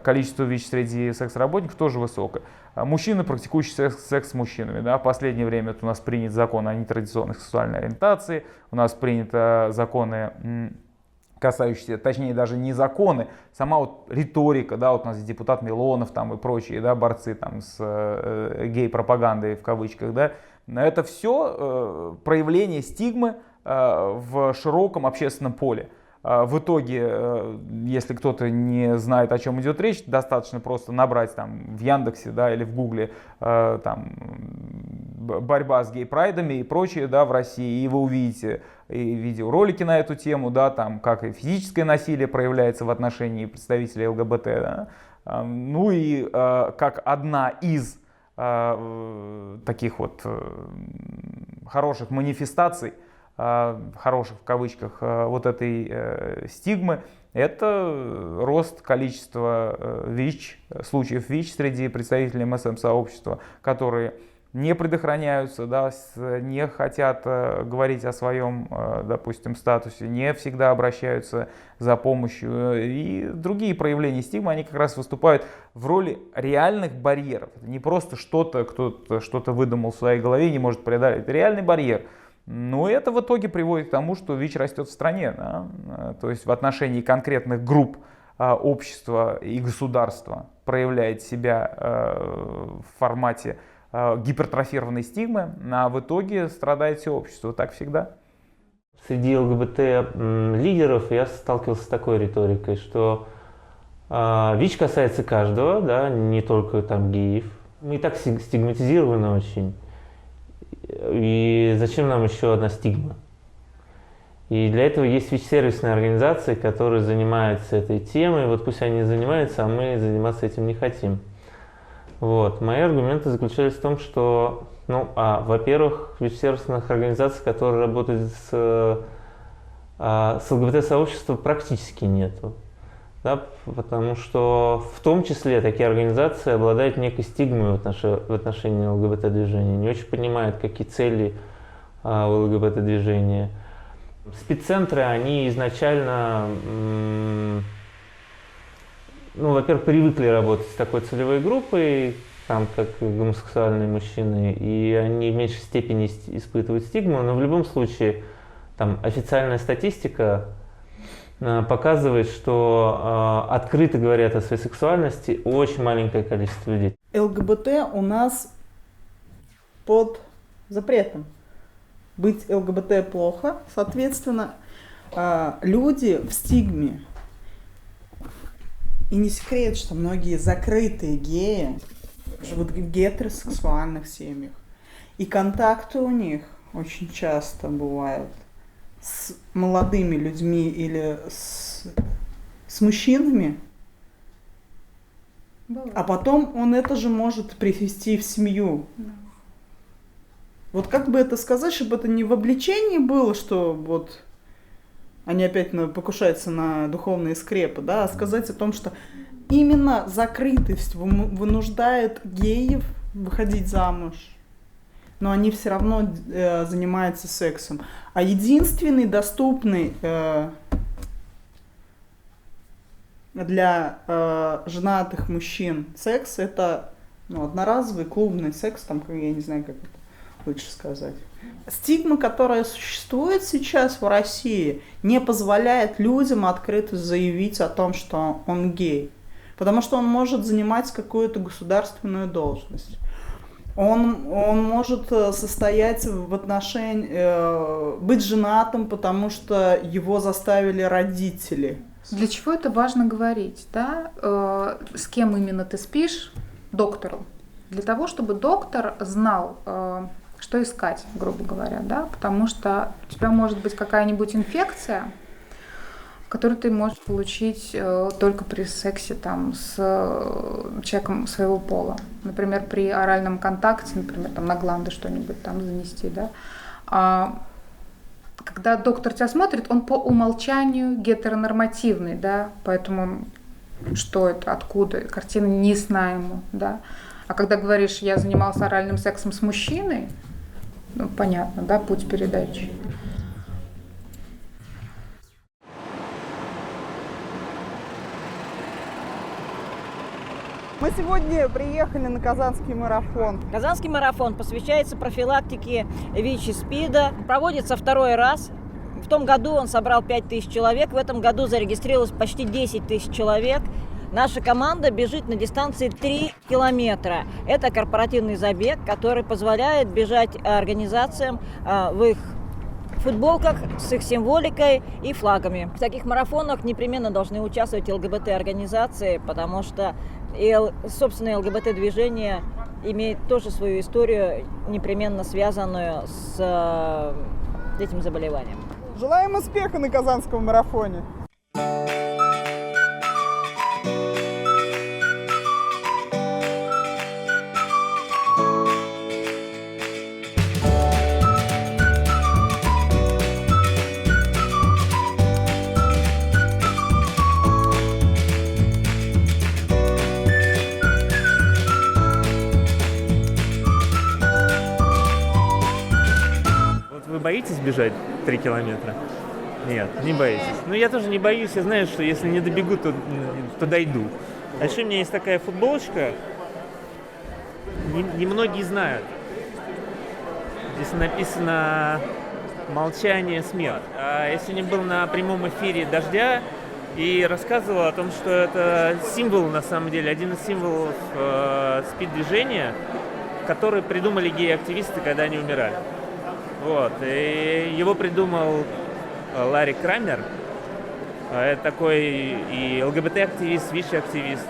[SPEAKER 15] количество ВИЧ среди секс-работников тоже высокое. Мужчины, практикующие секс с мужчинами. Да, в последнее время у нас принят закон о нетрадиционной сексуальной ориентации, у нас приняты законы, касающиеся, точнее даже не законы, сама риторика, да, у нас депутат Милонов и прочие, да, борцы с гей-пропагандой в кавычках, да, это все проявление стигмы в широком общественном поле. В итоге, если кто-то не знает, о чем идет речь, достаточно просто набрать в Яндексе, да, или в Гугле борьба с гей-прайдами и прочее, да, в России, и вы увидите и видеоролики на эту тему, да, как и физическое насилие проявляется в отношении представителей ЛГБТ, да. Ну и как одна из таких хороших манифестаций, хороших в кавычках, вот этой стигмы, это рост количества ВИЧ, случаев ВИЧ среди представителей МСМ-сообщества, которые не предохраняются, да, не хотят говорить о своем, допустим, статусе, не всегда обращаются за помощью. И другие проявления стигмы, они как раз выступают в роли реальных барьеров. Это не просто кто-то что-то выдумал в своей голове и не может преодолеть. Это реальный барьер. Но это в итоге приводит к тому, что ВИЧ растет в стране. Да? То есть в отношении конкретных групп общества и государства проявляет себя в формате гипертрофированной стигмы, а в итоге страдает все общество. Так всегда.
[SPEAKER 4] Среди ЛГБТ-лидеров я сталкивался с такой риторикой, что ВИЧ касается каждого, да, не только геев. Мы и так стигматизированы очень. И зачем нам еще одна стигма? И для этого есть ВИЧ-сервисные организации, которые занимаются этой темой. Вот пусть они занимаются, а мы заниматься этим не хотим. Вот. Мои аргументы заключались в том, что, во-первых, ВИЧ-сервисных организаций, которые работают с ЛГБТ-сообществом, практически нету. Да, потому что в том числе такие организации обладают некой стигмой в отношении ЛГБТ-движения, не очень понимают, какие цели у ЛГБТ-движения. Спеццентры, они изначально, во-первых, привыкли работать с такой целевой группой, как гомосексуальные мужчины, и они в меньшей степени испытывают стигму, но в любом случае официальная статистика показывает, что открыто говорят о своей сексуальности очень маленькое количество людей.
[SPEAKER 19] ЛГБТ у нас под запретом. Быть ЛГБТ плохо, соответственно, люди в стигме. И не секрет, что многие закрытые геи живут в гетеросексуальных семьях. И контакты у них очень часто бывают с молодыми людьми или с мужчинами, а потом он это же может привести в семью. Да. Вот как бы это сказать, чтобы это не в обличении было, что вот они опять покушаются на духовные скрепы, да, а сказать о том, что именно закрытость вынуждает геев выходить замуж. Но они все равно занимаются сексом. А единственный доступный для женатых мужчин секс — это одноразовый клубный секс, я не знаю, как это лучше сказать. Стигма, которая существует сейчас в России, не позволяет людям открыто заявить о том, что он гей. Потому что он может занимать какую-то государственную должность. Он может состоять в отношении, быть женатым, потому что его заставили родители.
[SPEAKER 20] Для чего это важно говорить, да? С кем именно ты спишь? Доктору. Для того, чтобы доктор знал, что искать, грубо говоря, да? Потому что у тебя может быть какая-нибудь инфекция, которую ты можешь получить только при сексе там, с человеком своего пола. Например, при оральном контакте, например, там, на гланды что-нибудь там занести. Да? Когда доктор тебя смотрит, он по умолчанию гетеронормативный, да? Поэтому что это, откуда, картина не ясна ему. Да? А когда говоришь, я занимался оральным сексом с мужчиной, ну, понятно, да, путь передачи.
[SPEAKER 19] Мы сегодня приехали на Казанский марафон.
[SPEAKER 21] Казанский марафон посвящается профилактике ВИЧ и СПИДа. Проводится второй раз. В том году он собрал 5000 человек, в этом году зарегистрировалось почти 10 тысяч человек. Наша команда бежит на дистанции 3 километра. Это корпоративный забег, который позволяет бежать организациям в их футболках с их символикой и флагами. В таких марафонах непременно должны участвовать ЛГБТ-организации, потому что собственное ЛГБТ-движение имеет тоже свою историю, непременно связанную с этим заболеванием.
[SPEAKER 19] Желаем успеха на Казанском марафоне!
[SPEAKER 4] Вы боитесь бежать 3 километра? Нет, не боитесь. Но я тоже не боюсь, я знаю, что если не добегу, то дойду. А еще у меня есть такая футболочка, немногие знают. Здесь написано «Молчание, смерть». А я сегодня был на прямом эфире «Дождя» и рассказывал о том, что это символ, на самом деле, один из символов СПИД-движения, который придумали геи-активисты, когда они умирали. Вот. И его придумал Ларри Крамер. Это такой и ЛГБТ-активист, ВИЧ-активист.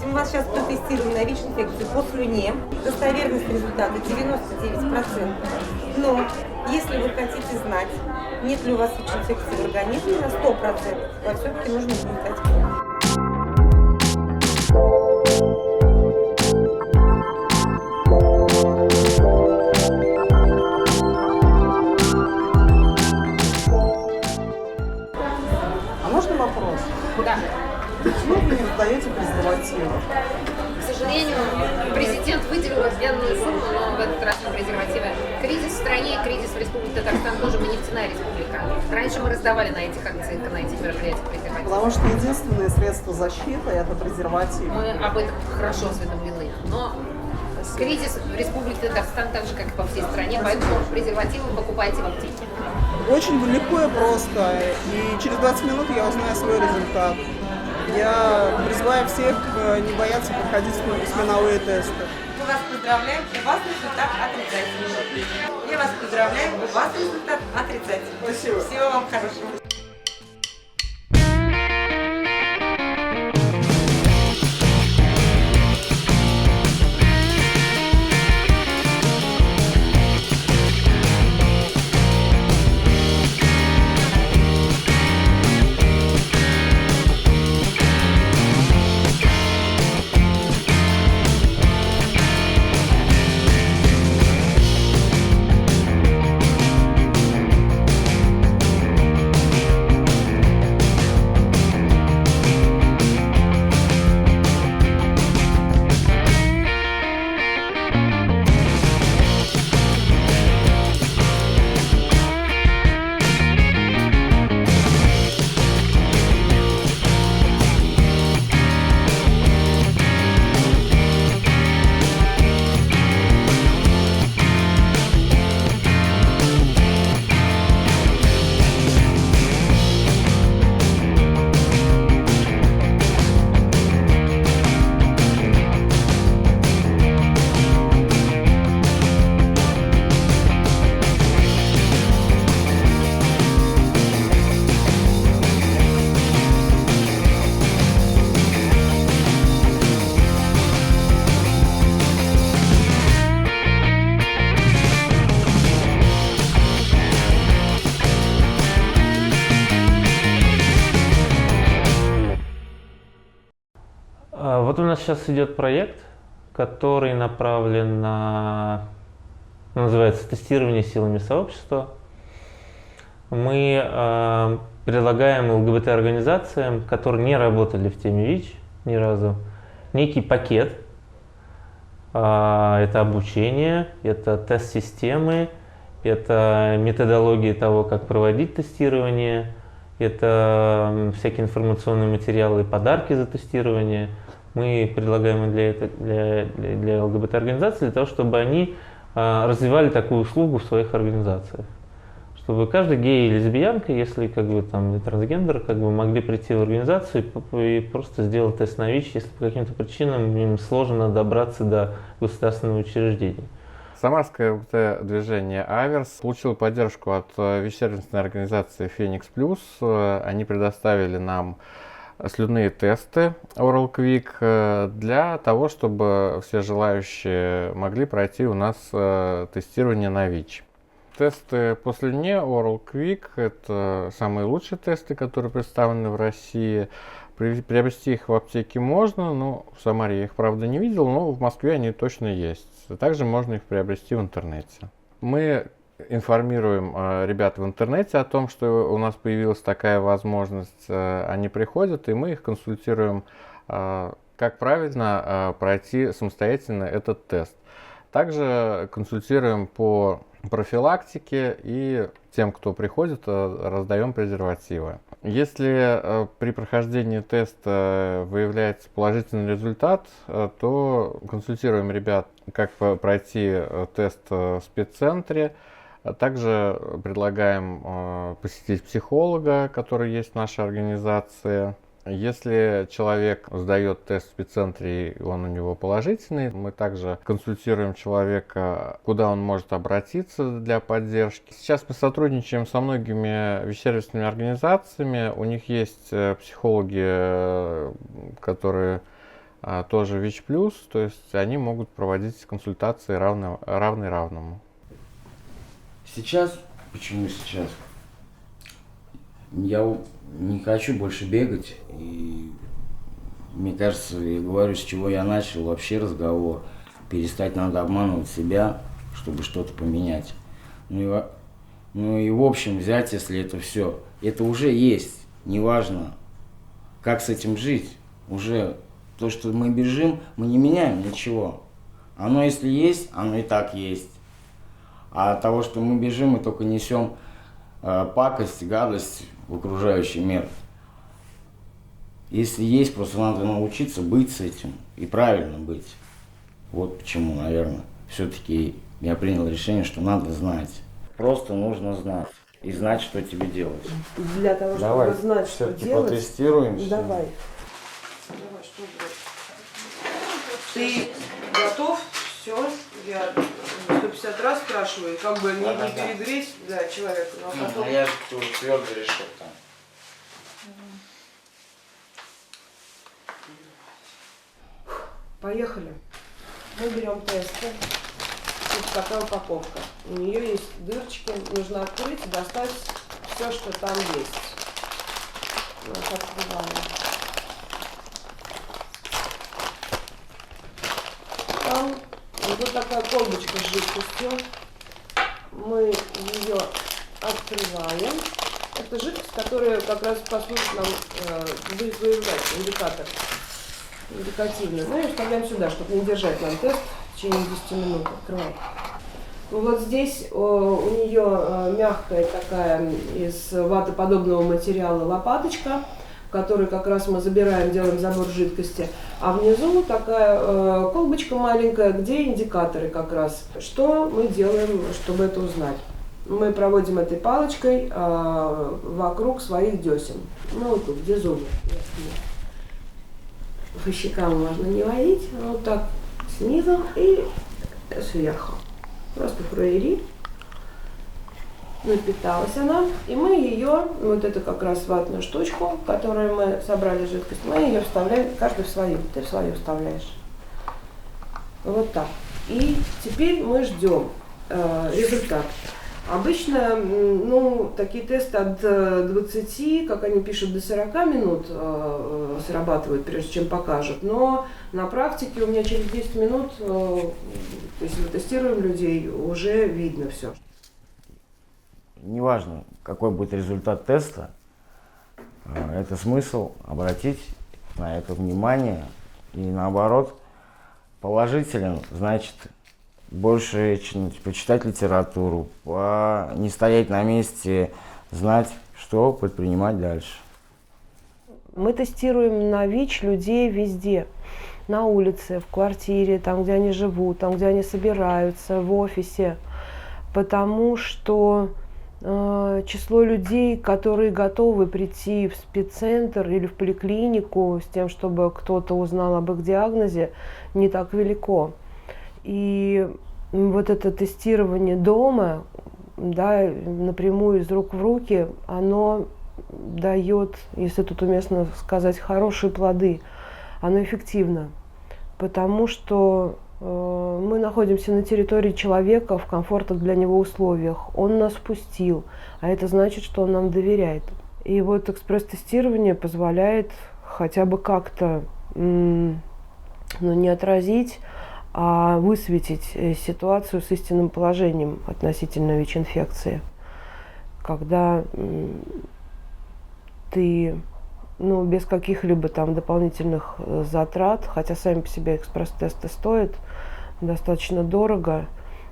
[SPEAKER 22] Мы вас сейчас протестируем на ВИЧ-инфекцию по слюне. Достоверность результата 99%. Но если вы хотите знать, нет ли у вас ВИЧ-инфекции в организме на 100%, вам все-таки нужно сдать кровь.
[SPEAKER 19] А можно вопрос?
[SPEAKER 2] Да.
[SPEAKER 19] Почему вы не сдаете презервативы?
[SPEAKER 2] К сожалению, президент выделил определенную сумму, но в этот раз на презервативы. Кризис в стране, кризис в Республике Татарстан, тоже мы нефтяная республика. Раньше мы раздавали на этих акциях, на этих мероприятиях презервативы.
[SPEAKER 19] Потому что единственное средство защиты – это презерватив.
[SPEAKER 2] Мы об этом хорошо осведомлены. Но кризис в Республике Татарстан так же, как и по всей стране, поэтому презервативы покупайте в аптеке.
[SPEAKER 19] Очень легко и просто. И через 20 минут я узнаю свой результат. Я призываю всех не бояться проходить сменовые тесты.
[SPEAKER 22] Мы вас поздравляем, у вас результат отрицательный. Я вас поздравляю, у вас результат отрицательный.
[SPEAKER 19] Спасибо.
[SPEAKER 22] Всего вам хорошего.
[SPEAKER 4] Вот у нас сейчас идет проект, который направлен на, называется, тестирование силами сообщества. Мы предлагаем ЛГБТ-организациям, которые не работали в теме ВИЧ ни разу, некий пакет. Это обучение, это тест-системы, это методология того, как проводить тестирование, это всякие информационные материалы и подарки за тестирование. Мы предлагаем для ЛГБТ-организаций, для того, чтобы они развивали такую услугу в своих организациях. Чтобы каждый гей и лесбиянка, если там, трансгендер, могли прийти в организацию и просто сделать тест на ВИЧ, если по каким-то причинам им сложно добраться до государственного учреждения.
[SPEAKER 6] Самарское ЛГБТ-движение «Аверс» получило поддержку от ВИЧ-сервисной организации «Феникс Плюс». Они предоставили нам слюнные тесты Oral Quick для того, чтобы все желающие могли пройти у нас тестирование на ВИЧ. Тесты по слюне Oral Quick – это самые лучшие тесты, которые представлены в России. Приобрести их в аптеке можно, но в Самаре я их, правда, не видел, но в Москве они точно есть. Также можно их приобрести в интернете. Мы информируем ребят в интернете о том, что у нас появилась такая возможность. Они приходят, и мы их консультируем, как правильно пройти самостоятельно этот тест. Также консультируем по профилактике, и тем, кто приходит, раздаем презервативы. Если при прохождении теста выявляется положительный результат, то консультируем ребят, как пройти тест в спеццентре. Также предлагаем посетить психолога, который есть в нашей организации. Если человек сдает тест в спеццентре и он у него положительный, мы также консультируем человека, куда он может обратиться для поддержки. Сейчас мы сотрудничаем со многими ВИЧ-сервисными организациями. У них есть психологи, которые тоже ВИЧ+, то есть они могут проводить консультации равный равному.
[SPEAKER 16] Сейчас? Почему сейчас? Я не хочу больше бегать, и мне кажется, я говорю, с чего я начал вообще разговор. Перестать надо обманывать себя, чтобы что-то поменять. Ну и в общем взять, если это все, это уже есть, неважно, как с этим жить. Уже то, что мы бежим, мы не меняем ничего. Оно если есть, оно и так есть. А от того, что мы бежим, мы только несем пакость, гадость в окружающий мир. Если есть, просто надо научиться быть с этим и правильно быть. Вот почему, наверное, все-таки я принял решение, что надо знать. Просто нужно знать и знать, что тебе делать.
[SPEAKER 18] Для того, чтобы знать, что делать.
[SPEAKER 16] Потестируемся.
[SPEAKER 18] Давай. Что ты готов? Все. Я 150 раз спрашиваю, как бы не перегреть человека. Но потом...
[SPEAKER 16] Я же уже твердо решил там.
[SPEAKER 18] Поехали. Мы берем тесты. Вот такая упаковка. У нее есть дырочки. Нужно открыть и достать все, что там есть. Вот открываем. Там вот такая колбочка с жидкостью. Мы ее открываем. Это жидкость, которая как раз послужит нам выявлять индикатор. Индикативно. Ну и вставляем сюда, чтобы не держать нам тест в течение 10 минут. Открываем. Ну вот здесь у нее мягкая такая из ватоподобного материала лопаточка, в которой как раз мы забираем, делаем забор жидкости. А внизу такая колбочка маленькая, где индикаторы как раз. Что мы делаем, чтобы это узнать? Мы проводим этой палочкой вокруг своих десен. Ну вот тут, где зубы. По щекам можно не водить, вот так снизу и сверху. Просто провери. Напиталась она, и мы ее, вот эту как раз ватную штучку, в которую мы собрали жидкость, мы ее вставляем, каждый в свою, ты в свою вставляешь. Вот так. И теперь мы ждем результат.
[SPEAKER 7] Обычно, ну, такие тесты от 20, как они пишут, до 40 минут срабатывают, прежде чем покажут. Но на практике у меня через 10 минут, если мы тестируем людей, уже видно все.
[SPEAKER 16] Неважно, какой будет результат теста, это смысл обратить на это внимание. И наоборот, положителен, значит, больше почитать литературу, не стоять на месте, знать, что предпринимать дальше.
[SPEAKER 7] Мы тестируем на ВИЧ людей везде. На улице, в квартире, там, где они живут, там, где они собираются, в офисе. Потому что число людей, которые готовы прийти в спеццентр или в поликлинику с тем, чтобы кто-то узнал об их диагнозе, не так велико. И вот это тестирование дома, да, напрямую из рук в руки, оно дает, если тут уместно сказать, хорошие плоды. Оно эффективно, потому что мы находимся на территории человека в комфортных для него условиях. Он нас впустил, а это значит, что он нам доверяет. И вот экспресс-тестирование позволяет хотя бы как-то, ну, не отразить, а высветить ситуацию с истинным положением относительно ВИЧ-инфекции. Когда ты, ну, без каких-либо там дополнительных затрат, хотя сами по себе экспресс-тесты стоят достаточно дорого,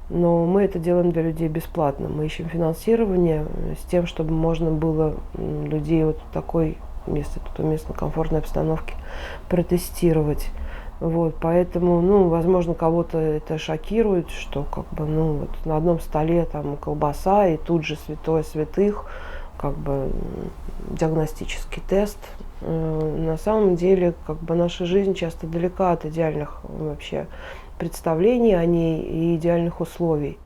[SPEAKER 7] но мы это делаем для людей бесплатно. Мы ищем финансирование с тем, чтобы можно было людей вот в такой, если тут уместно, комфортной обстановке протестировать. Вот, поэтому, ну, возможно, кого-то это шокирует, что как бы, ну, вот на одном столе там колбаса и тут же святое святых, как бы диагностический тест. На самом деле, как бы наша жизнь часто далека от идеальных вообще представлений о ней и идеальных условий.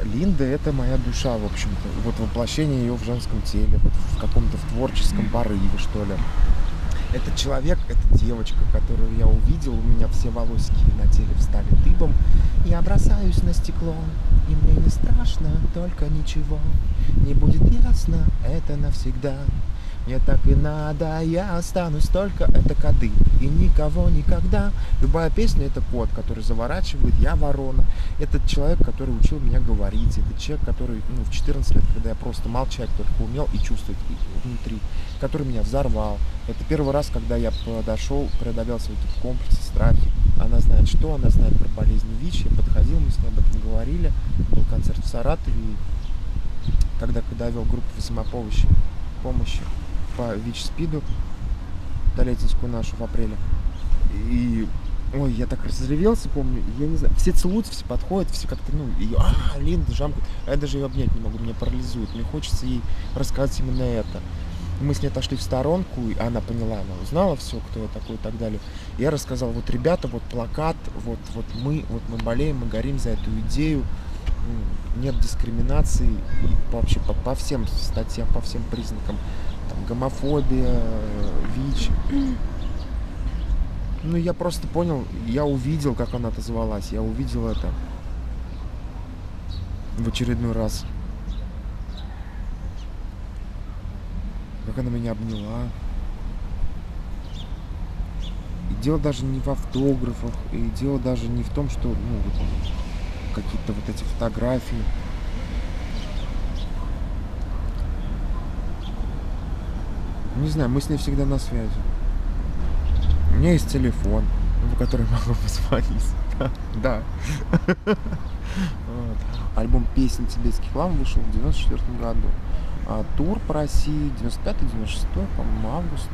[SPEAKER 1] Линда — это моя душа, в общем-то. Вот воплощение ее в женском теле, вот в каком-то порческом порыве, что ли. Этот человек, эта девочка, которую я увидел, у меня все волосики на теле встали дыбом. Я бросаюсь на стекло, и мне не страшно, только ничего не будет ясно, это навсегда. Мне так и надо, я останусь только, это коды. И никого никогда. Любая песня — это кот, который заворачивает, я ворона. Этот человек, который учил меня говорить. Это человек, который, ну, в 14 лет, когда я просто молчать только умел и чувствовать внутри, который меня взорвал. Это первый раз, когда я подошел, преодолел свои комплексы, страхи. Она знает что, она знает про болезнь ВИЧ. Я подходил, мы с ней об этом говорили. Был концерт в Саратове. Когда вел группу взаимопомощи по ВИЧ-СПИДу, Толетинскую нашу в апреле. И, ой, я так разревелся, помню, я не знаю, все целуются, все подходят, все как-то, ну, ее, Линда, жамкают, а я даже ее обнять не могу, меня парализует, мне хочется ей рассказать именно это. Мы с ней отошли в сторонку, и она поняла, она узнала все, кто я такой и так далее. И я рассказал, вот, ребята, вот плакат, вот мы болеем, мы горим за эту идею, нет дискриминации, и вообще по всем статьям, по всем признакам. Там, гомофобия, ВИЧ. Ну, я просто понял, я увидел, как она отозвалась. Я увидел это в очередной раз. Как она меня обняла. И дело даже не в автографах, и дело даже не в том, что, ну, вот, какие-то вот эти фотографии. Не знаю, мы с ней всегда на связи. У меня есть телефон, в который могу позвонить. Да. Альбом песен тибетских лам вышел в 94 году. А тур по России 95-96, по-моему, август.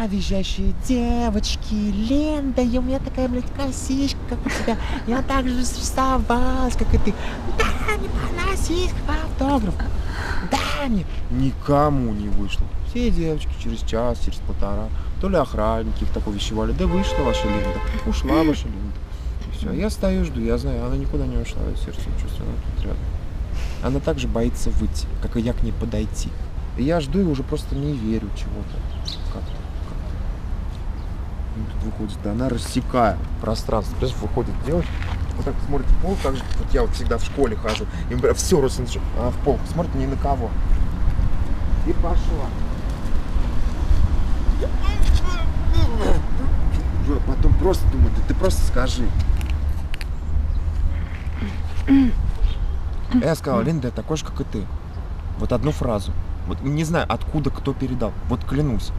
[SPEAKER 1] Визжащие девочки, Линда, и у меня такая, блядь, косичка, как у тебя. Я так же рисовалась, как и ты. Да, не поносись, автограф. Да, мне. Никому не вышло. Все девочки через час, через полтора, то ли охранники в такой вещевали. Да вышла ваша Линда, ушла ваша Линда. И все, я стою, жду, я знаю, она никуда не ушла, я сердцем чувствую, она тут рядом. Она также боится выйти, как и я к ней подойти. И я жду и уже просто не верю чего-то. Как-то. Тут выходит, да, она рассекает пространство. Выходит девочка, вот так смотрите в пол, так же, вот я вот всегда в школе хожу, и все родственники в пол смотрит ни на кого. И пошла. Потом просто думаю, да ты просто скажи. Я сказал, Линда, я такой же, как и ты. Вот одну фразу. Вот не знаю, откуда кто передал. Вот клянусь.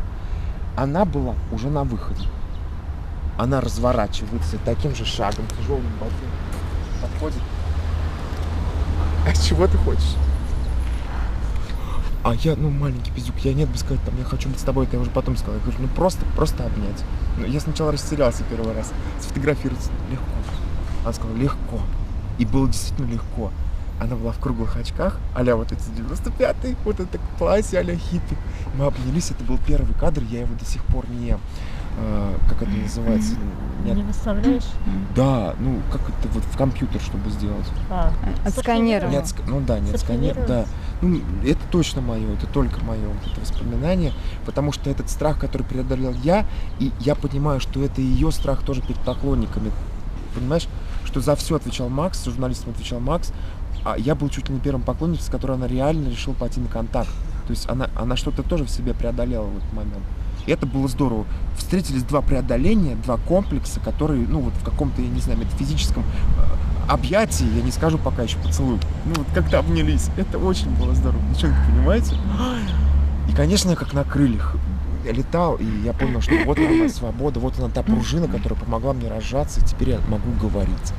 [SPEAKER 1] Она была уже на выходе. Она разворачивается таким же шагом, тяжелым ботинком. Подходит. А чего ты хочешь? А я, маленький пиздюк, я нет бы сказать, там, я хочу быть с тобой, это я уже потом сказал. Я говорю, просто обнять. Я сначала растерялся первый раз. Сфотографироваться легко. Она сказала, легко. И было действительно легко. Она была в круглых очках, а-ля вот эти 95-й, вот это платье а-ля хиппи. Мы обнялись, это был первый кадр, я его до сих пор не... как это называется?
[SPEAKER 8] Не выставляешь?
[SPEAKER 1] Да, как это вот в компьютер, чтобы сделать.
[SPEAKER 17] Отсканировать.
[SPEAKER 1] Не отсканировать, да. Это точно мое, это только мое вот это воспоминание, потому что этот страх, который преодолел я, и я понимаю, что это ее страх тоже перед поклонниками. Понимаешь, что за все отвечал Макс, журналистам отвечал Макс, а я был чуть ли не первым поклонником, с которой она реально решила пойти на контакт. То есть она что-то тоже в себе преодолела в этот момент. И это было здорово. Встретились два преодоления, два комплекса, которые, вот в каком-то, я не знаю, метафизическом объятии, я не скажу пока еще поцелуй, как-то обнялись. Это очень было здорово. Ну что, вы понимаете? И, конечно, я как на крыльях летал, и я понял, что вот она свобода, вот она та пружина, которая помогла мне разжаться, и теперь я могу говорить.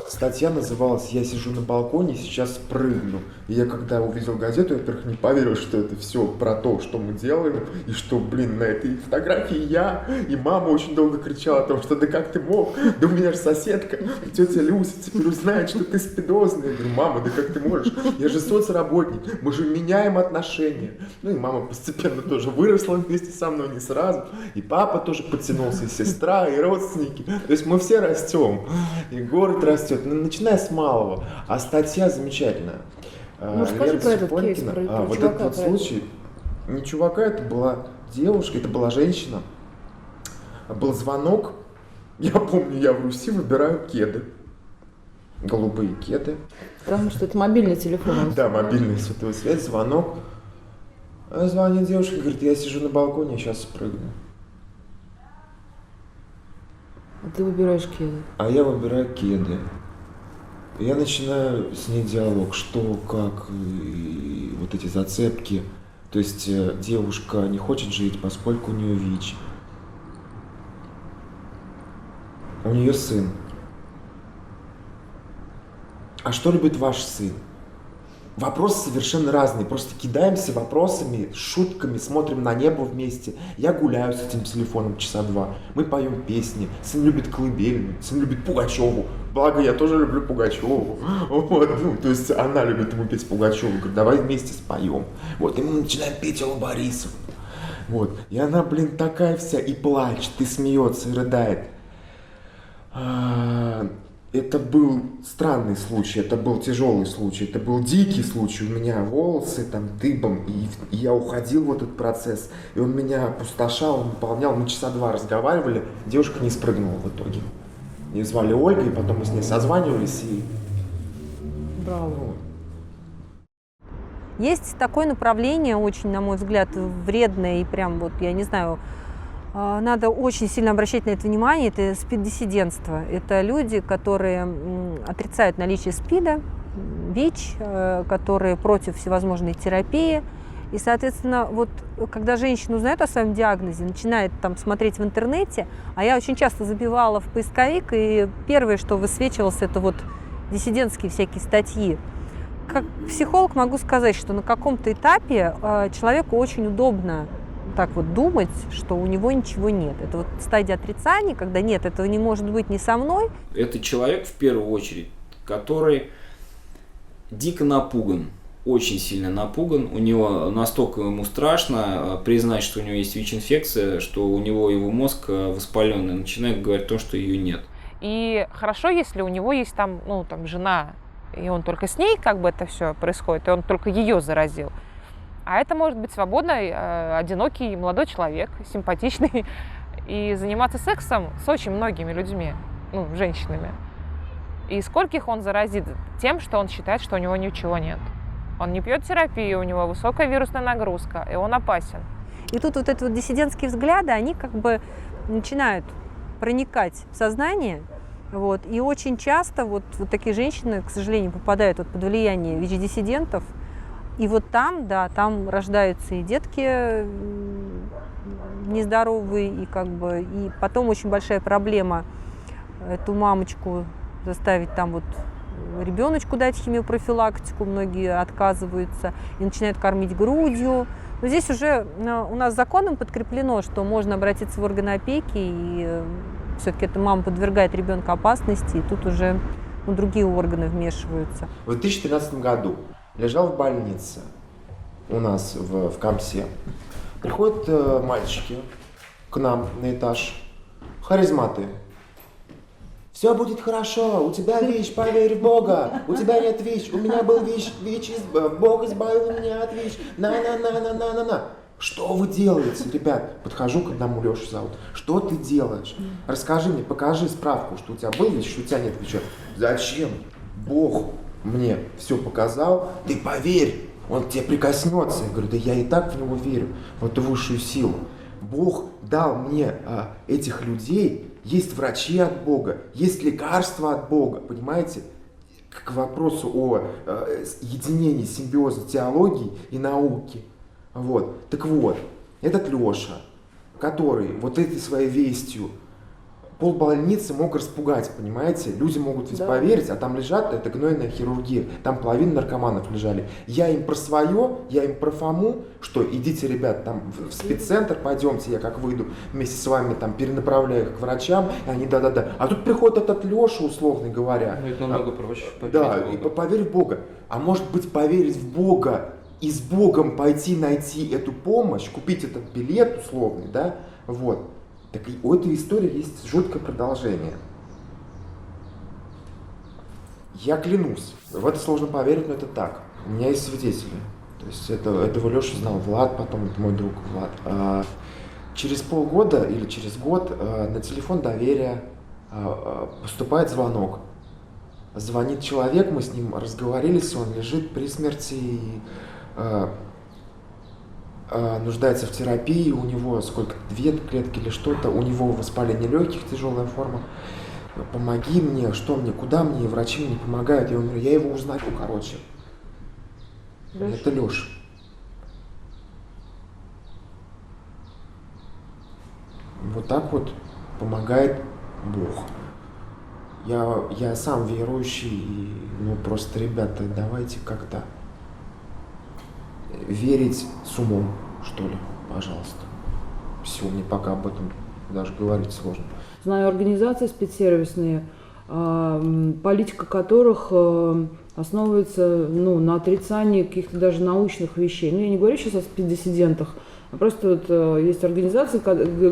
[SPEAKER 1] Статья называлась «Я сижу на балконе, сейчас прыгну». И я когда увидел газету, я, во-первых, не поверил, что это все про то, что мы делаем, и что, на этой фотографии я, и мама очень долго кричала о том, что да как ты мог, да у меня же соседка, тетя Люся теперь узнает, что ты спидозный. Я говорю, мама, да как ты можешь, я же соцработник, мы же меняем отношения. И мама постепенно тоже выросла вместе со мной, не сразу, и папа тоже подтянулся, и сестра, и родственники. То есть мы все растем, и город растет. Начиная с малого. А статья замечательная.
[SPEAKER 18] Расскажи про этот кейс, про
[SPEAKER 1] вот
[SPEAKER 18] чувака.
[SPEAKER 1] Этот вот случай, не чувака, это была девушка, это была женщина. Был звонок. Я помню, я в Руси выбираю кеды. Голубые кеды.
[SPEAKER 18] Потому что это мобильный телефон.
[SPEAKER 1] Да, мобильная сотовая связь, звонок. Звонит девушка, говорит, я сижу на балконе, сейчас спрыгну.
[SPEAKER 18] А ты выбираешь кеды.
[SPEAKER 1] А я выбираю кеды. Я начинаю с ней диалог, что, как, и вот эти зацепки. То есть девушка не хочет жить, поскольку у нее ВИЧ. У нее сын. А что любит ваш сын? Вопросы совершенно разные. Просто кидаемся вопросами, шутками, смотрим на небо вместе. Я гуляю с этим телефоном часа два. Мы поем песни. Сын любит колыбельную, сын любит Пугачеву. Благо, я тоже люблю Пугачеву. Вот, то есть она любит ему петь Пугачеву. Говорит, давай вместе споем. Вот, и мы начинаем петь Аллу Борисовну. Вот, и она, такая вся и плачет, и смеется, и рыдает. Это был странный случай, это был тяжелый случай, это был дикий случай. У меня волосы дыбом, и я уходил в этот процесс, и он меня опустошал, наполнял. Мы часа два разговаривали, девушка не спрыгнула в итоге. Ее звали Ольга, и потом мы с ней созванивались, и...
[SPEAKER 18] Браво.
[SPEAKER 11] Есть такое направление, очень, на мой взгляд, вредное, и прям я не знаю, надо очень сильно обращать на это внимание, это СПИД-диссидентство. Это люди, которые отрицают наличие СПИДа, ВИЧ, которые против всевозможной терапии. И, соответственно, когда женщина узнает о своем диагнозе, начинает смотреть в интернете, а я очень часто забивала в поисковик, и первое, что высвечивалось, это диссидентские всякие статьи. Как психолог могу сказать, что на каком-то этапе человеку очень удобно думать, что у него ничего нет. Это стадия отрицания, когда нет, этого не может быть ни со мной.
[SPEAKER 23] Это человек, в первую очередь, который дико напуган, очень сильно напуган. У него настолько ему страшно признать, что у него есть ВИЧ-инфекция, что у него его мозг воспаленный, начинает говорить то, что ее нет.
[SPEAKER 5] И хорошо, если у него есть жена, и он только с ней это все происходит, и он только ее заразил. А это может быть свободный, одинокий молодой человек, симпатичный, и заниматься сексом с очень многими людьми, женщинами. И скольких он заразит тем, что он считает, что у него ничего нет. Он не пьет терапию, у него высокая вирусная нагрузка, и он опасен.
[SPEAKER 11] И тут вот эти вот диссидентские взгляды, они как бы начинают проникать в сознание. Вот. И очень часто вот такие женщины, к сожалению, попадают вот под влияние ВИЧ-диссидентов. И вот там, да, там рождаются и детки нездоровые, и как бы, и потом очень большая проблема эту мамочку заставить там вот ребеночку дать химиопрофилактику, многие отказываются и начинают кормить грудью. Но здесь уже у нас законом подкреплено, что можно обратиться в органы опеки, и все-таки эта мама подвергает ребенка опасности, и тут уже другие органы вмешиваются.
[SPEAKER 1] В 2013 году лежал в больнице у нас в Камсе. Приходят мальчики к нам на этаж, харизматы. Все будет хорошо, у тебя ВИЧ, поверь в Бога, у тебя нет ВИЧ, у меня был ВИЧ, Бог избавил меня от ВИЧ, на. Что вы делаете, ребят? Подхожу к одному, Лешу зовут. Что ты делаешь? Расскажи мне, покажи справку, что у тебя был ВИЧ, что у тебя нет ВИЧа. Зачем? Бог мне все показал, ты поверь, он к тебе прикоснется. Я говорю, да я и так в него верю, в эту высшую силу. Бог дал мне этих людей, есть врачи от Бога, есть лекарства от Бога, понимаете? К вопросу о единении, симбиозе теологии и науки. Вот. Так вот, этот Леша, который вот этой своей вестью полбольницы мог распугать, понимаете? Люди могут ведь поверить, а там лежат, это гнойная хирургия, там половина наркоманов лежали. Я им про свое, я им про Фому, что идите, ребят, там в спеццентр, пойдемте, я как выйду вместе с вами, там перенаправляю их к врачам, и они да-да-да. А тут приходит этот Леша, условно говоря.
[SPEAKER 13] Ну, это намного проще.
[SPEAKER 1] Да, и поверь в Бога. А может быть, поверить в Бога и с Богом пойти найти эту помощь, купить этот билет условный, да, вот. Так и у этой истории есть жуткое продолжение. Я клянусь, в это сложно поверить, но это так. У меня есть свидетели. То есть этого Лешу знал Влад, потом это мой друг Влад. Через полгода или через год на телефон доверия поступает звонок. Звонит человек, мы с ним разговорились, он лежит при смерти и нуждается в терапии, у него сколько, 2 клетки или что-то, у него воспаление легких, тяжелая форма. Помоги мне, что мне, куда мне, врачи мне помогают. Я говорю, я его узнаю, короче. Леша. Это Леша. Вот так вот помогает Бог. Я сам верующий, и, ну просто, ребята, давайте как-то верить с умом, что ли, пожалуйста. Все, мне пока об этом даже говорить сложно.
[SPEAKER 18] Знаю организации спецсервисные, политика которых основывается на отрицании каких-то даже научных вещей. Ну, я не говорю сейчас о спецдиссидентах, а просто вот есть организации,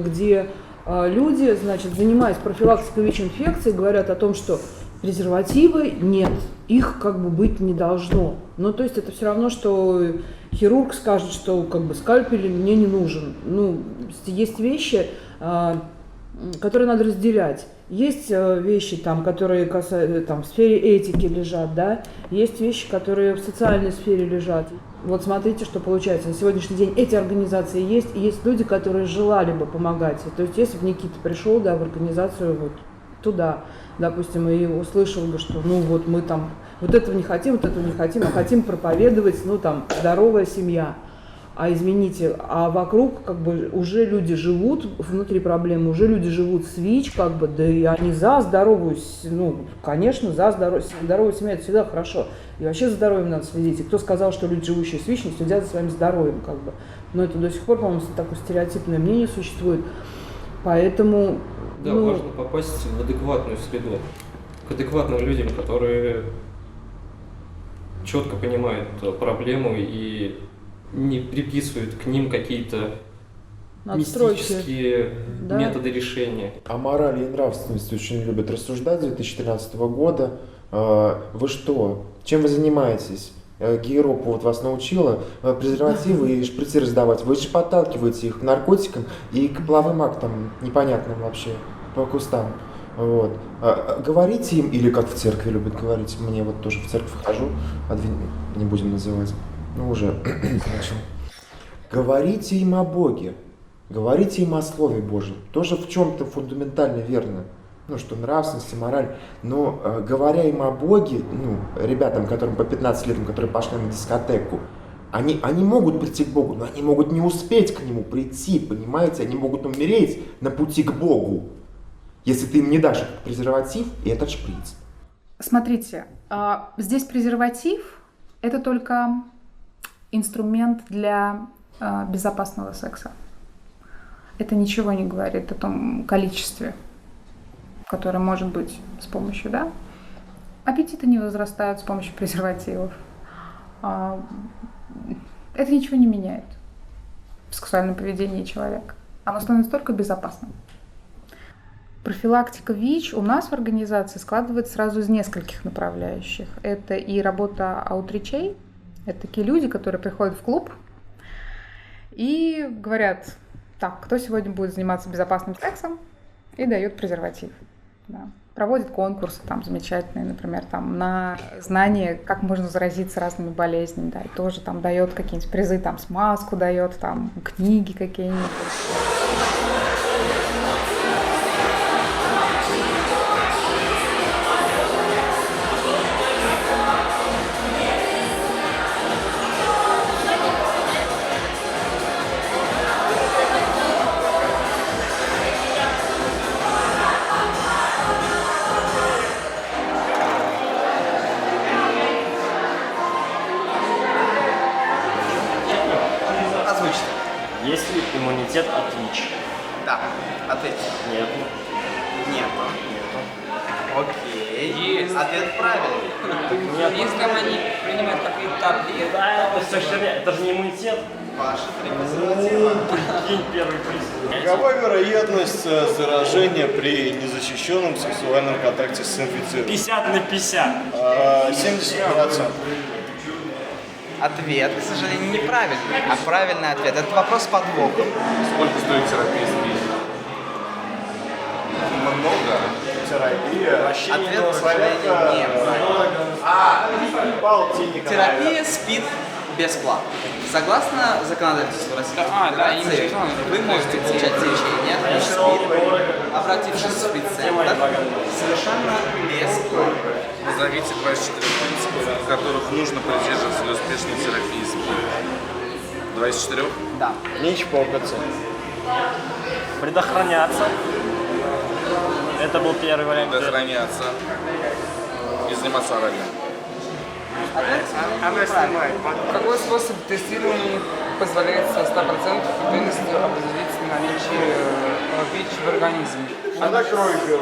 [SPEAKER 18] где люди, значит, занимаясь профилактикой ВИЧ-инфекции, говорят о том, что презервативы нет, их как бы быть не должно. Ну, то есть это все равно, что хирург скажет, что как бы скальпель мне не нужен. Ну, есть вещи, которые надо разделять. Есть вещи, там, которые касаются, там, в сфере этики лежат, да, есть вещи, которые в социальной сфере лежат. Вот смотрите, что получается. На сегодняшний день эти организации есть, и есть люди, которые желали бы помогать. То есть если бы Никита пришел, да, в организацию вот туда, допустим, и услышал бы, что ну вот мы там вот этого не хотим, а хотим проповедовать, ну там, здоровая семья. А извините, а вокруг как бы уже люди живут, внутри проблемы, уже люди живут с ВИЧ, как бы, да и они за здоровую, ну, конечно, за здоровую семью, это всегда хорошо. И вообще за здоровьем надо следить. И кто сказал, что люди, живущие с ВИЧ, не следят за своим здоровьем, как бы. Но это до сих пор, по-моему, такое стереотипное мнение существует. Поэтому...
[SPEAKER 13] Да, важно попасть в адекватную среду, к адекватным людям, которые четко понимают проблему и не приписывают к ним какие-то мистические методы решения.
[SPEAKER 1] О морали и нравственности очень любят рассуждать с 2013 года. Вы что? Чем вы занимаетесь? Гейропа вот вас научила презервативы и шприцы раздавать. Вы же подталкиваете их к наркотикам и к половым актам непонятным вообще, по кустам. Вот. Говорите им, или как в церкви любят говорить, мне вот тоже в церковь хожу, не будем называть, уже начал. Говорите им о Боге, говорите им о Слове Божьем, тоже в чем-то фундаментально верно, что нравственность и мораль, но говоря им о Боге, ребятам, которым по 15 лет, которые пошли на дискотеку, они могут прийти к Богу, но они могут не успеть к Нему прийти, понимаете, они могут умереть на пути к Богу, если ты им не дашь этот презерватив и этот шприц.
[SPEAKER 20] Смотрите, здесь презерватив – это только инструмент для безопасного секса. Это ничего не говорит о том количестве, которое может быть с помощью, да? Аппетиты не возрастают с помощью презервативов. Это ничего не меняет в сексуальном поведении человека. Оно становится только безопасным. Профилактика ВИЧ у нас в организации складывается сразу из нескольких направляющих. Это и работа аутричей, это такие люди, которые приходят в клуб и говорят: так, кто сегодня будет заниматься безопасным сексом, и дают презерватив. Да. Проводят конкурсы там замечательные, например, там на знание, как можно заразиться разными болезнями, да, и тоже там дает какие-нибудь призы, там смазку дает, там книги какие-нибудь.
[SPEAKER 8] Есть ли иммунитет от ВИЧ?
[SPEAKER 10] Да. Ответьте.
[SPEAKER 8] Нет.
[SPEAKER 10] Нету. Окей. Есть. Ответ правильный.
[SPEAKER 8] Нет.
[SPEAKER 10] Если они принимают какие-то таблетки...
[SPEAKER 8] Да, это все херня. Это же не иммунитет.
[SPEAKER 10] Ваши три презерватива.
[SPEAKER 8] Прикинь, первый приз.
[SPEAKER 12] Какова вероятность заражения при незащищенном сексуальном контакте с инфицированным?
[SPEAKER 8] 50 на 50.
[SPEAKER 12] 70%.
[SPEAKER 10] Ответ, к сожалению, неправильный, а правильный ответ. Это вопрос с подвохом.
[SPEAKER 12] Сколько стоит терапия СПИД? Много. Терапия.
[SPEAKER 10] Ответ, к сожалению, неправильный. Терапия СПИД бесплатно. Согласно законодательству Российской Федерации, вы можете получать лечение от СПИД, обратившись в спеццентр, совершенно бесплатно.
[SPEAKER 12] Назовите 24 принципа, которых нужно придерживаться для успешной терапии СПИД. 24?
[SPEAKER 10] Да.
[SPEAKER 12] Не чпокаться.
[SPEAKER 8] Предохраняться. Это был первый вариант.
[SPEAKER 12] Предохраняться. И заниматься орально.
[SPEAKER 10] Она снимает.
[SPEAKER 24] Какой способ тестирования позволяет с 100% уверенностью определить наличие ВИЧ в организме?
[SPEAKER 12] Она кровь берет.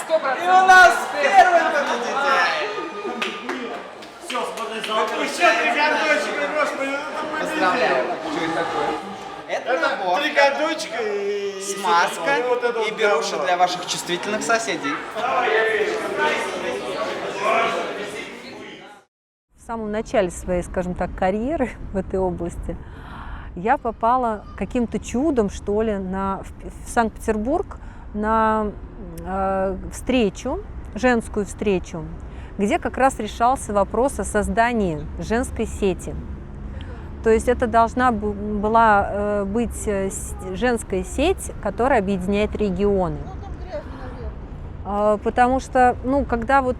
[SPEAKER 24] 100%.
[SPEAKER 10] И у нас первый победитель!
[SPEAKER 8] Все, смотри,
[SPEAKER 10] Поздравляю.
[SPEAKER 24] Что это такое?
[SPEAKER 10] Это набор.
[SPEAKER 12] 3 годочка и...
[SPEAKER 10] Смазка и беруши для ваших чувствительных соседей.
[SPEAKER 11] В самом начале своей, скажем так, карьеры в этой области я попала каким-то чудом, что ли, в Санкт-Петербург на встречу, женскую встречу, где как раз решался вопрос о создании женской сети. То есть это должна была быть женская сеть, которая объединяет регионы. Потому что, когда вот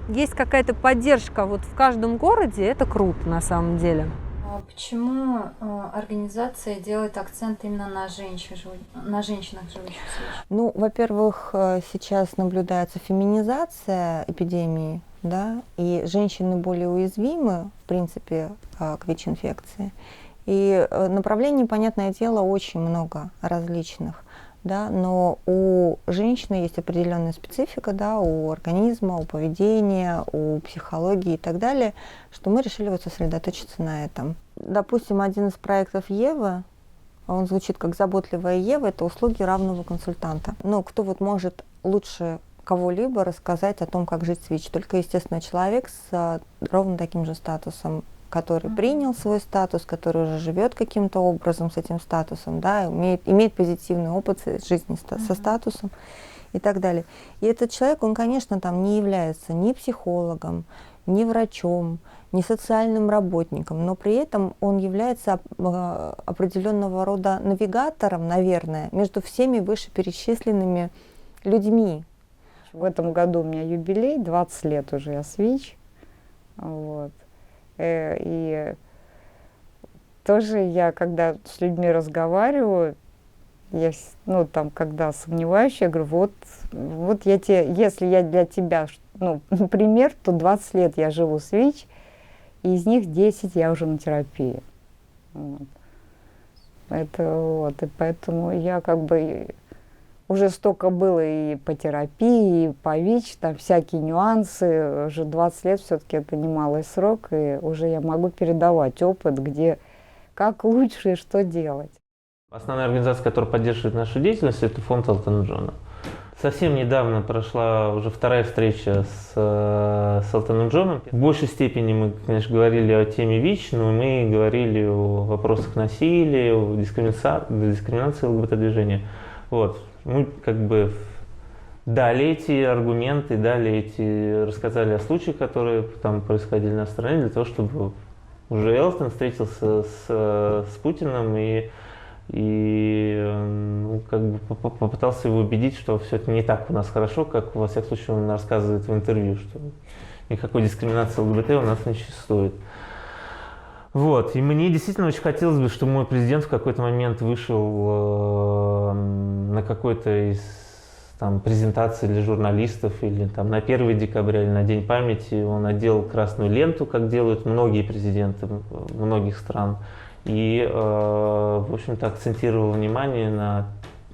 [SPEAKER 11] есть какая-то поддержка вот в каждом городе, это круто на самом деле.
[SPEAKER 25] Почему организация делает акцент именно на женщинах, живущих с ВИЧ?
[SPEAKER 17] Во-первых, сейчас наблюдается феминизация эпидемии, да, и женщины более уязвимы, в принципе, к ВИЧ-инфекции. И направлений, понятное дело, очень много различных. Да, но у женщины есть определенная специфика, да, у организма, у поведения, у психологии и так далее, что мы решили сосредоточиться на этом. Допустим, один из проектов Евы, он звучит как «Заботливая Ева», это услуги равного консультанта. Кто может лучше кого-либо рассказать о том, как жить с ВИЧ? Только, естественно, человек с ровно таким же статусом, который принял свой статус, который уже живет каким-то образом с этим статусом, да, имеет позитивный опыт жизни со статусом.
[SPEAKER 11] и так далее. И этот человек, он, конечно, там не является ни психологом, ни врачом, ни социальным работником, но при этом он является определенного рода навигатором, наверное, между всеми вышеперечисленными людьми.
[SPEAKER 17] В этом году у меня юбилей, 20 лет уже я СВИЧ. Вот. И тоже я, когда с людьми разговариваю, я, ну, там, когда сомневаюсь, я говорю, вот я тебе, если я для тебя, ну, пример, то 20 лет я живу с ВИЧ, и из них 10 я уже на терапии. Вот. Это вот, и поэтому я как бы уже столько было и по терапии, и по ВИЧ, там всякие нюансы, уже 20 лет все-таки это немалый срок, и уже я могу передавать опыт, где, как лучше и что делать.
[SPEAKER 4] Основная организация, которая поддерживает нашу деятельность, это фонд Элтона Джона. Совсем недавно прошла уже вторая встреча с Элтоном Джоном. В большей степени мы, конечно, говорили о теме ВИЧ, но мы говорили о вопросах насилия, о дискриминации ЛГБТ-движения. Вот. Мы как бы дали эти аргументы, рассказали о случаях, которые там происходили на стране, для того, чтобы уже Элтон встретился с Путиным и ну, как бы попытался его убедить, что все это не так у нас хорошо, как во всяком случае он рассказывает в интервью, что никакой дискриминации ЛГБТ у нас не существует. Вот. И мне действительно очень хотелось бы, чтобы мой президент в какой-то момент вышел на какой-то из там, презентаций для журналистов или там, на 1 декабря или на День памяти он одел красную ленту, как делают многие президенты многих стран. И, в общем-то, акцентировал внимание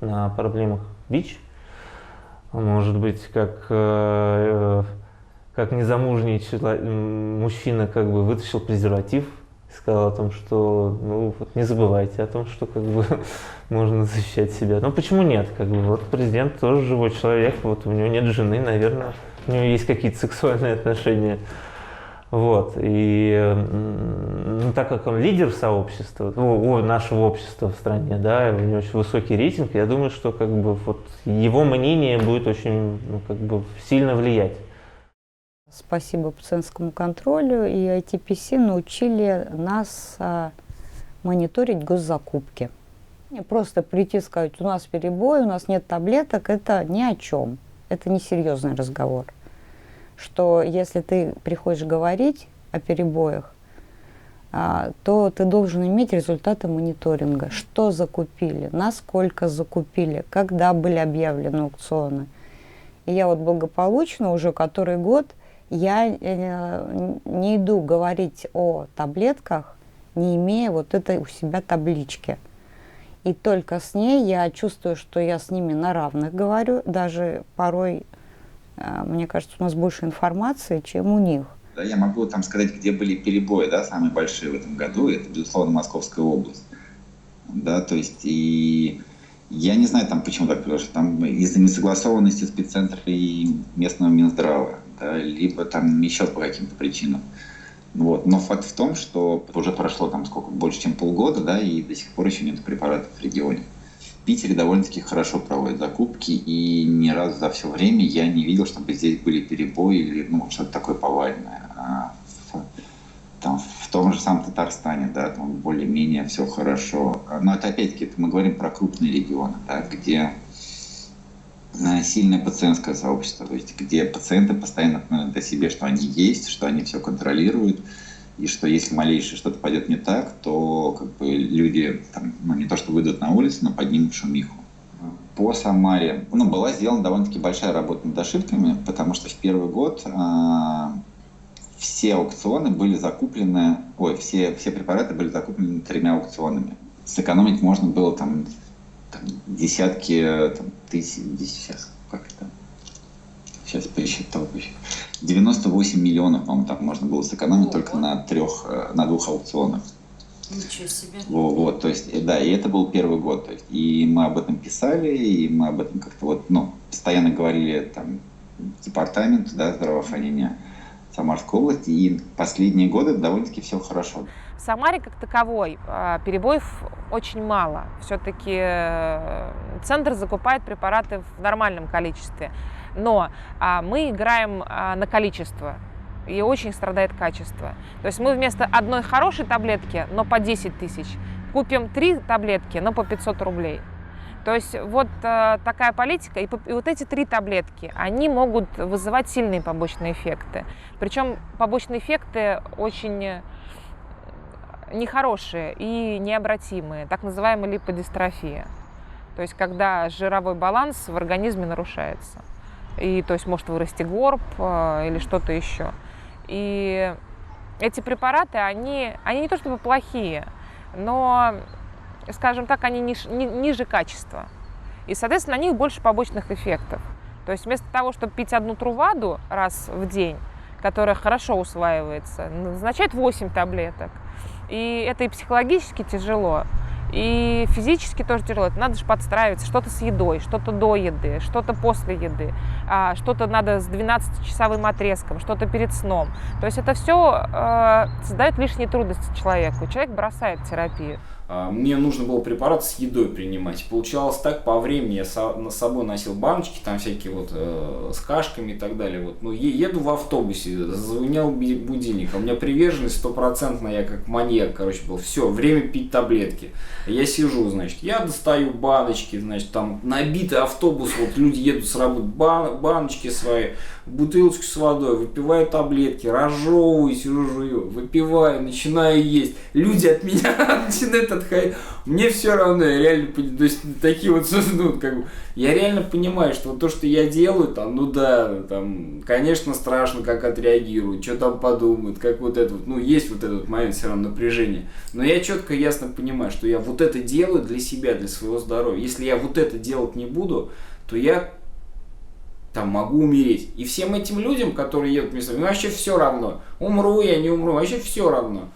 [SPEAKER 4] на проблемах ВИЧ. Может быть, как незамужний мужчина как бы вытащил презерватив и сказал о том, что ну, вот не забывайте о том, что как бы можно защищать себя. Ну почему нет? Как бы, вот президент тоже живой человек, вот у него нет жены, наверное, у него есть какие-то сексуальные отношения. Вот. И ну, так как он лидер сообщества, нашего общества в стране, да, у него очень высокий рейтинг, я думаю, что как бы, вот, его мнение будет очень ну, как бы, сильно влиять.
[SPEAKER 17] Спасибо пациентскому контролю и ITPC научили нас мониторить госзакупки. Просто прийти и сказать, у нас перебой, у нас нет таблеток, это ни о чем, это не серьезный разговор. Что если ты приходишь говорить о перебоях, то ты должен иметь результаты мониторинга. Что закупили, насколько закупили, когда были объявлены аукционы. И я вот благополучно уже который год я не иду говорить о таблетках, не имея вот этой у себя таблички. И только с ней я чувствую, что я с ними на равных говорю, даже порой. Мне кажется, у нас больше информации, чем у них.
[SPEAKER 3] Да, я могу там сказать, где были перебои, да, самые большие в этом году. Это, безусловно, Московская область. Да, то есть, и я не знаю, там, почему так произошло. Там из-за несогласованности спеццентра и местного Минздрава, да, либо там еще по каким-то причинам. Вот. Но факт в том, что уже прошло там сколько, больше, чем полгода, да, и до сих пор еще нет препаратов в регионе. В Питере довольно-таки хорошо проводят закупки, и ни разу за все время я не видел, чтобы здесь были перебои или ну, что-то такое повальное. В том же самом Татарстане, да, там более-менее все хорошо. Но это опять-таки мы говорим про крупные регионы, да, где сильное пациентское сообщество, то есть где пациенты постоянно напоминают о себе, что они есть, что они все контролируют. И что если малейшее что-то пойдет не так, то как бы, люди там, ну, не то что выйдут на улицу, но поднимут шумиху. По Самаре была сделана довольно-таки большая работа над ошибками, потому что в первый год все аукционы были закуплены, все препараты были закуплены 3 аукционами. Сэкономить можно было там десятки тысяч, сейчас посчитал. 98 миллионов, по-моему, там можно было сэкономить только на 2 аукционах.
[SPEAKER 25] Ничего себе.
[SPEAKER 3] Вот, то есть, да, и это был первый год. То есть, и мы об этом писали, и мы об этом как-то постоянно говорили там департамент, да, здравоохранения, Самарской области, и последние годы довольно-таки все хорошо.
[SPEAKER 5] В Самаре как таковой перебоев очень мало. Все-таки центр закупает препараты в нормальном количестве. Но мы играем на количество, и очень страдает качество. То есть мы вместо одной хорошей таблетки, но по 10 тысяч, купим 3 таблетки, но по 500 рублей. То есть вот такая политика, и вот эти 3 таблетки, они могут вызывать сильные побочные эффекты. Причем побочные эффекты очень нехорошие и необратимые, так называемая липодистрофия. То есть когда жировой баланс в организме нарушается. И то есть может вырасти горб или что-то еще. И эти препараты, они не то чтобы плохие, но, скажем так, они ниже качества. И, соответственно, на них больше побочных эффектов. То есть вместо того, чтобы пить одну труваду раз в день, которая хорошо усваивается, назначают 8 таблеток. И это и психологически тяжело, и физически тоже тяжело. Это надо же подстраиваться, что-то с едой, что-то до еды, что-то после еды, что-то надо с 12-часовым отрезком, что-то перед сном. То есть это все создает лишние трудности человеку. Человек бросает терапию.
[SPEAKER 23] Мне нужно было препарат с едой принимать. Получалось так, по времени я с собой носил баночки, там всякие вот с кашками и так далее. Вот. Ну, еду в автобусе, зазвонил будильник, у меня приверженность стопроцентная, я как маньяк, короче, был. Все, время пить таблетки. Я сижу, значит, я достаю баночки, значит, там набитый автобус, вот люди едут с работы, баночки свои, бутылочку с водой, выпиваю таблетки, разжевываю, сижу, жую, выпиваю, начинаю есть. Люди от меня начинают отходить. Мне все равно, я реально, то есть такие вот, ну, как бы, я реально понимаю, что вот то, что я делаю, там, ну да, там, конечно, страшно, как отреагируют, что там подумают, как вот это вот, ну, есть вот этот момент все равно напряжения. Но я четко, ясно понимаю, что я вот это делаю для себя, для своего здоровья. Если я вот это делать не буду, то я там могу умереть. И всем этим людям, которые едут вместо меня, вообще все равно. Умру я, не умру, вообще все равно.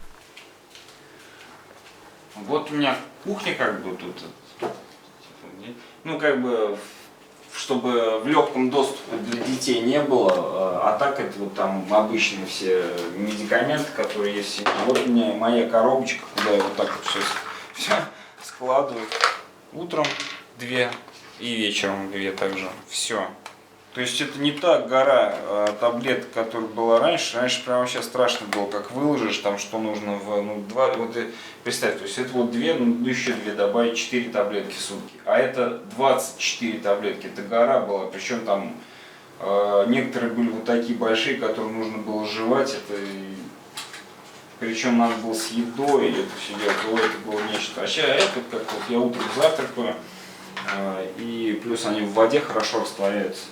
[SPEAKER 23] Вот у меня кухня как бы тут, ну как бы, чтобы в легком доступе для детей не было, а так это вот там обычные все медикаменты, которые есть в семье. Вот у меня моя коробочка, куда я вот так вот все складываю. Утром 2 и вечером 2 также. Все. То есть это не та гора таблеток, которая была раньше. Раньше прямо вообще страшно было, как выложишь, там что нужно в, ну, 2, вот представь, то есть это вот 2, ну еще 2 добавить, 4 таблетки в сутки. А это 24 таблетки, это гора была, причем там некоторые были вот такие большие, которые нужно было жевать, это, причем надо было с едой это все делать, это было нечто. А сейчас это как вот я утром завтракаю, и плюс они в воде хорошо растворяются.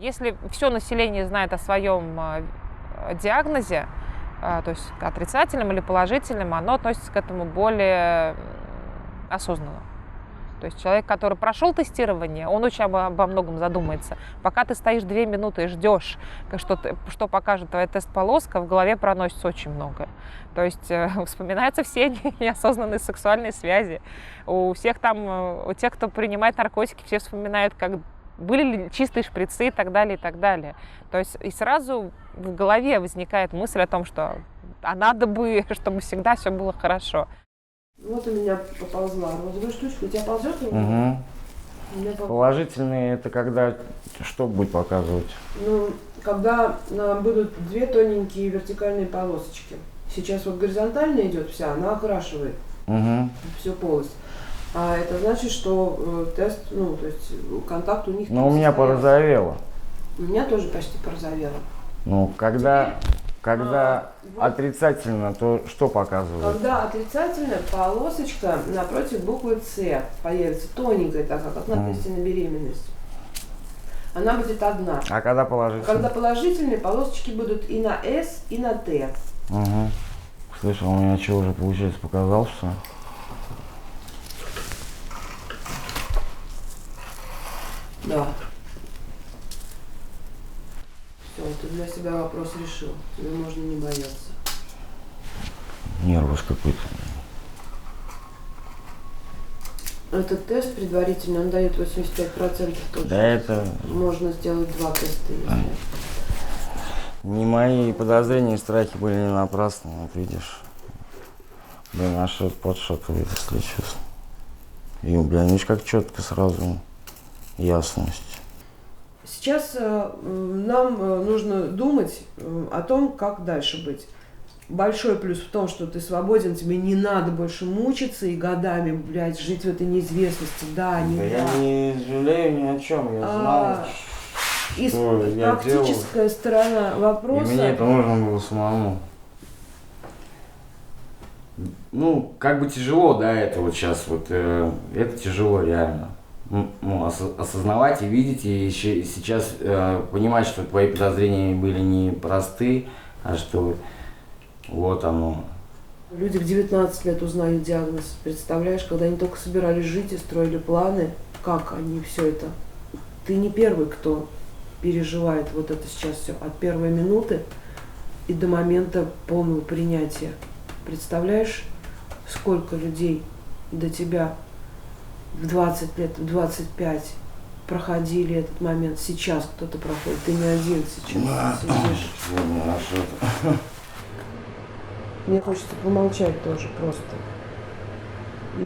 [SPEAKER 5] Если все население знает о своем диагнозе, то есть отрицательным или положительным, оно относится к этому более осознанно. То есть человек, который прошел тестирование, он очень обо многом задумается. Пока ты стоишь 2 минуты и ждешь, что покажет твоя тест-полоска, в голове проносится очень многое. То есть вспоминаются все неосознанные сексуальные связи. У тех, кто принимает наркотики, все вспоминают, как были ли чистые шприцы и так далее, и так далее. То есть и сразу в голове возникает мысль о том, что надо бы, чтобы всегда все было хорошо.
[SPEAKER 7] Вот у меня поползла розовая штучка. У тебя ползет?
[SPEAKER 16] Угу. Положительные это когда что будет показывать?
[SPEAKER 7] Ну, когда будут 2 тоненькие вертикальные полосочки. Сейчас вот горизонтально идет вся, она окрашивает всю полость. А это значит, что тест, то есть контакт у них...
[SPEAKER 16] Ну, у меня порозовело.
[SPEAKER 7] У меня тоже почти порозовело.
[SPEAKER 16] Ну, когда отрицательно, то что показывает?
[SPEAKER 7] Когда отрицательно, полосочка напротив буквы С появится, тоненькая такая, как на тесте на беременность. Она будет одна.
[SPEAKER 16] А когда положительные?
[SPEAKER 7] Когда положительные, полосочки будут и на С, и на Т.
[SPEAKER 16] Угу. Слышал, у меня что уже получается показался?
[SPEAKER 7] Да. Все, ты для себя вопрос решил. Тебе можно не бояться.
[SPEAKER 16] Нервус какой-то.
[SPEAKER 7] Этот тест предварительно, он дает 85% точно.
[SPEAKER 16] Да это...
[SPEAKER 7] Можно сделать 2 теста, если...
[SPEAKER 16] Не мои подозрения и страхи были не напрасны, вот видишь. Блин, аж подшатывает, если честно. И, блин, видишь, как четко сразу ясность.
[SPEAKER 7] Сейчас нам нужно думать о том, как дальше быть. Большой плюс в том, что ты свободен, тебе не надо больше мучиться и годами, блядь, жить в этой неизвестности. Да, не да.
[SPEAKER 16] Я не жалею ни о чем, я знал, что я
[SPEAKER 7] практическая сторона вопроса.
[SPEAKER 16] И мне это нужно было самому. Ну, как бы тяжело, да, это вот сейчас, вот, это тяжело реально. Ну, осознавать и видеть, и сейчас понимать, что твои подозрения были не просты, а что вот оно.
[SPEAKER 7] Люди в 19 лет узнают диагноз. Представляешь, когда они только собирались жить и строили планы, как они все это. Ты не первый, кто переживает вот это сейчас все от первой минуты и до момента полного принятия. Представляешь, сколько людей до тебя в 20 лет, в 25 проходили этот момент. Сейчас кто-то проходит. Ты не один сейчас сидишь. Мне хочется помолчать тоже просто.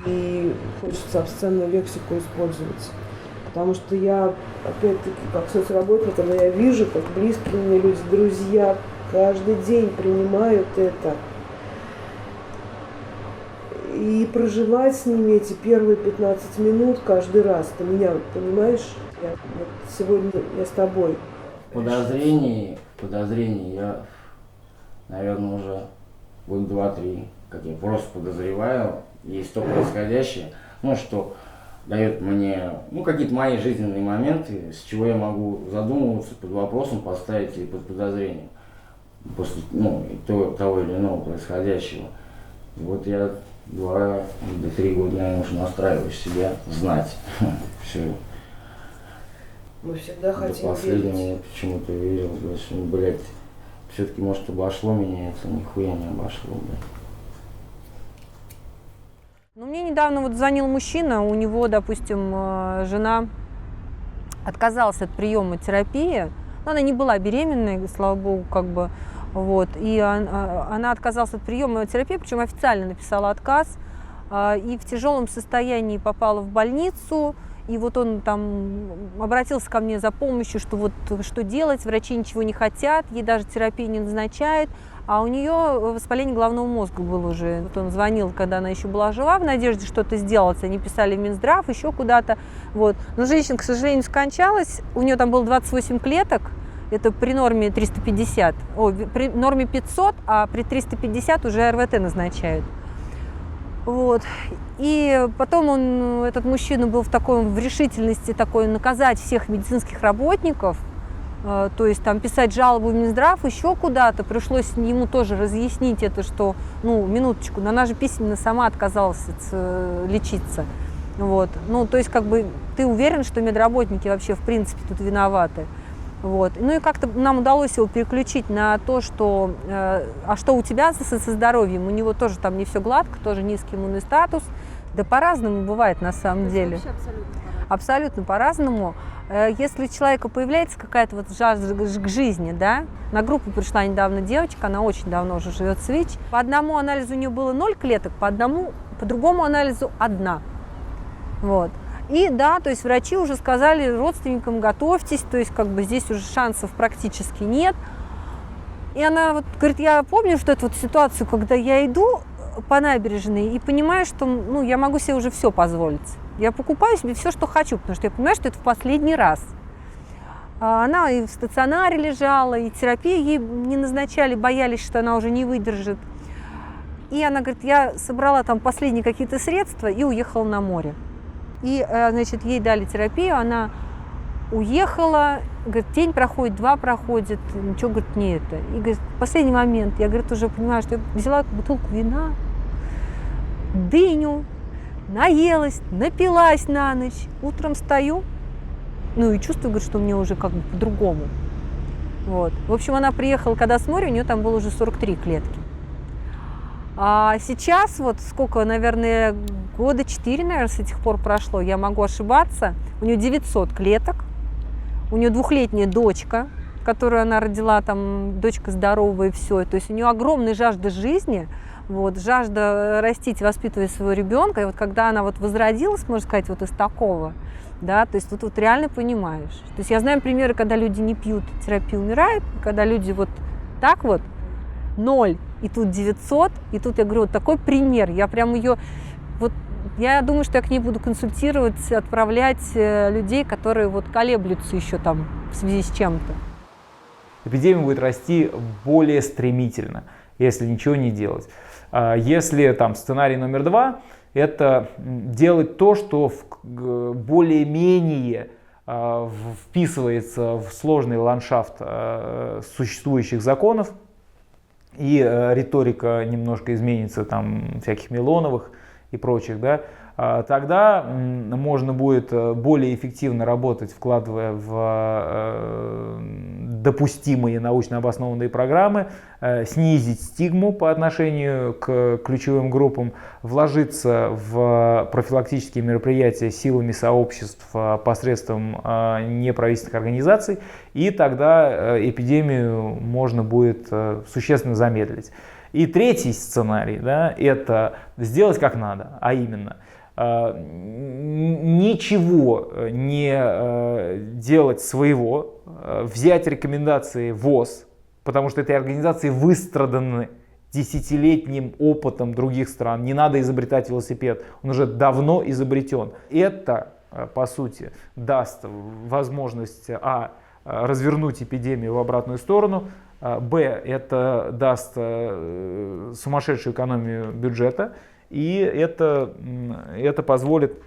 [SPEAKER 7] И хочется обсценную лексику использовать. Потому что я, опять-таки, как соцработник, когда я вижу, как близкие мне люди, друзья, каждый день принимают это. И проживать с ними эти первые 15 минут каждый раз. Ты меня понимаешь? Вот сегодня я с тобой.
[SPEAKER 16] Подозрений я, наверное, уже год 2-3, как я просто подозреваю, есть то происходящее, ну, что дает мне, ну, какие-то мои жизненные моменты, с чего я могу задумываться, под вопросом поставить или под подозрением, после, ну, того или иного происходящего. И вот я 2 до 3 года, наверное, уже настраиваю себя знать все.
[SPEAKER 7] Мы всегда хотим
[SPEAKER 16] до последнего я почему-то верил, что, блядь, все-таки, может, обошло меня, это нихуя не обошло, блядь.
[SPEAKER 11] Ну, мне недавно вот звонил мужчина, у него, допустим, жена отказалась от приема терапии, но она не была беременной, слава богу, как бы, вот, и она отказалась от приема терапии, причем официально написала отказ, и в тяжелом состоянии попала в больницу, и вот он там обратился ко мне за помощью, что вот что делать, врачи ничего не хотят, ей даже терапию не назначают, а у нее воспаление головного мозга было уже. Вот он звонил, когда она еще была жива, в надежде что-то сделать, они писали в Минздрав, еще куда-то, вот. Но женщина, к сожалению, скончалась, у нее там было 28 клеток, это при норме 350, при норме 500, а при 350 уже РВТ назначают. Вот. И потом этот мужчина был в решительности такой наказать всех медицинских работников, то есть там писать жалобу в Минздрав, еще куда-то, пришлось ему тоже разъяснить это, что, ну, минуточку, но она же письменно сама отказалась лечиться. Вот. Ну, то есть, как бы, ты уверен, что медработники вообще, в принципе, тут виноваты. Вот. Ну и как-то нам удалось его переключить на то, что, а что у тебя со здоровьем? У него тоже там не все гладко, тоже низкий иммунный статус. Да по-разному бывает на самом деле. Абсолютно по-разному. Если у человека появляется какая-то вот жажда к жизни, да, на группу пришла недавно девочка, она очень давно уже живет с ВИЧ. По одному анализу у нее было 0 клеток, по другому анализу 1. Вот. И да, то есть врачи уже сказали родственникам: готовьтесь, то есть как бы здесь уже шансов практически нет. И она вот говорит: я помню что эту вот ситуацию, когда я иду по набережной и понимаю, что, ну, я могу себе уже все позволить. Я покупаю себе все, что хочу, потому что я понимаю, что это в последний раз. Она и в стационаре лежала, и терапию ей не назначали, боялись, что она уже не выдержит. И она говорит: я собрала там последние какие-то средства и уехала на море. И, значит, ей дали терапию, она уехала, говорит, день проходит, 2 проходит, ничего, говорит, не это. И, говорит, в последний момент, я, говорит, уже понимаю, что я взяла бутылку вина, дыню, наелась, напилась на ночь, утром встаю, ну и чувствую, говорит, что мне уже как бы по-другому. Вот. В общем, она приехала, когда с моря, у нее там было уже 43 клетки. А сейчас, вот сколько, наверное, 4 года, наверное, с этих пор прошло, я могу ошибаться, у нее 900 клеток, у нее 2-летняя дочка, которую она родила, там, дочка здоровая и все, то есть у нее огромная жажда жизни, вот, жажда растить, воспитывать своего ребенка, и вот когда она вот возродилась, можно сказать, вот из такого, да, то есть вот реально понимаешь. То есть я знаю примеры, когда люди не пьют терапию, умирают, когда люди вот так вот, 0, и тут 900, и тут, я говорю, вот такой пример, я прям ее, вот, я думаю, что я к ней буду консультировать, отправлять людей, которые вот колеблются еще там в связи с чем-то.
[SPEAKER 2] Эпидемия будет расти более стремительно, если ничего не делать. Если там сценарий номер 2, это делать то, что более-менее вписывается в сложный ландшафт существующих законов, и риторика немножко изменится, там, всяких Милоновых и прочих, да, тогда можно будет более эффективно работать, вкладывая в допустимые научно обоснованные программы, снизить стигму по отношению к ключевым группам, вложиться в профилактические мероприятия силами сообществ посредством неправительственных организаций, и тогда эпидемию можно будет существенно замедлить. И третий сценарий, да, это сделать как надо, а именно ничего не делать своего, взять рекомендации ВОЗ, потому что этой организации выстраданы десятилетним опытом других стран. Не надо изобретать велосипед, он уже давно изобретен. Это, по сути, даст возможность развернуть эпидемию в обратную сторону, это даст сумасшедшую экономию бюджета, и это позволит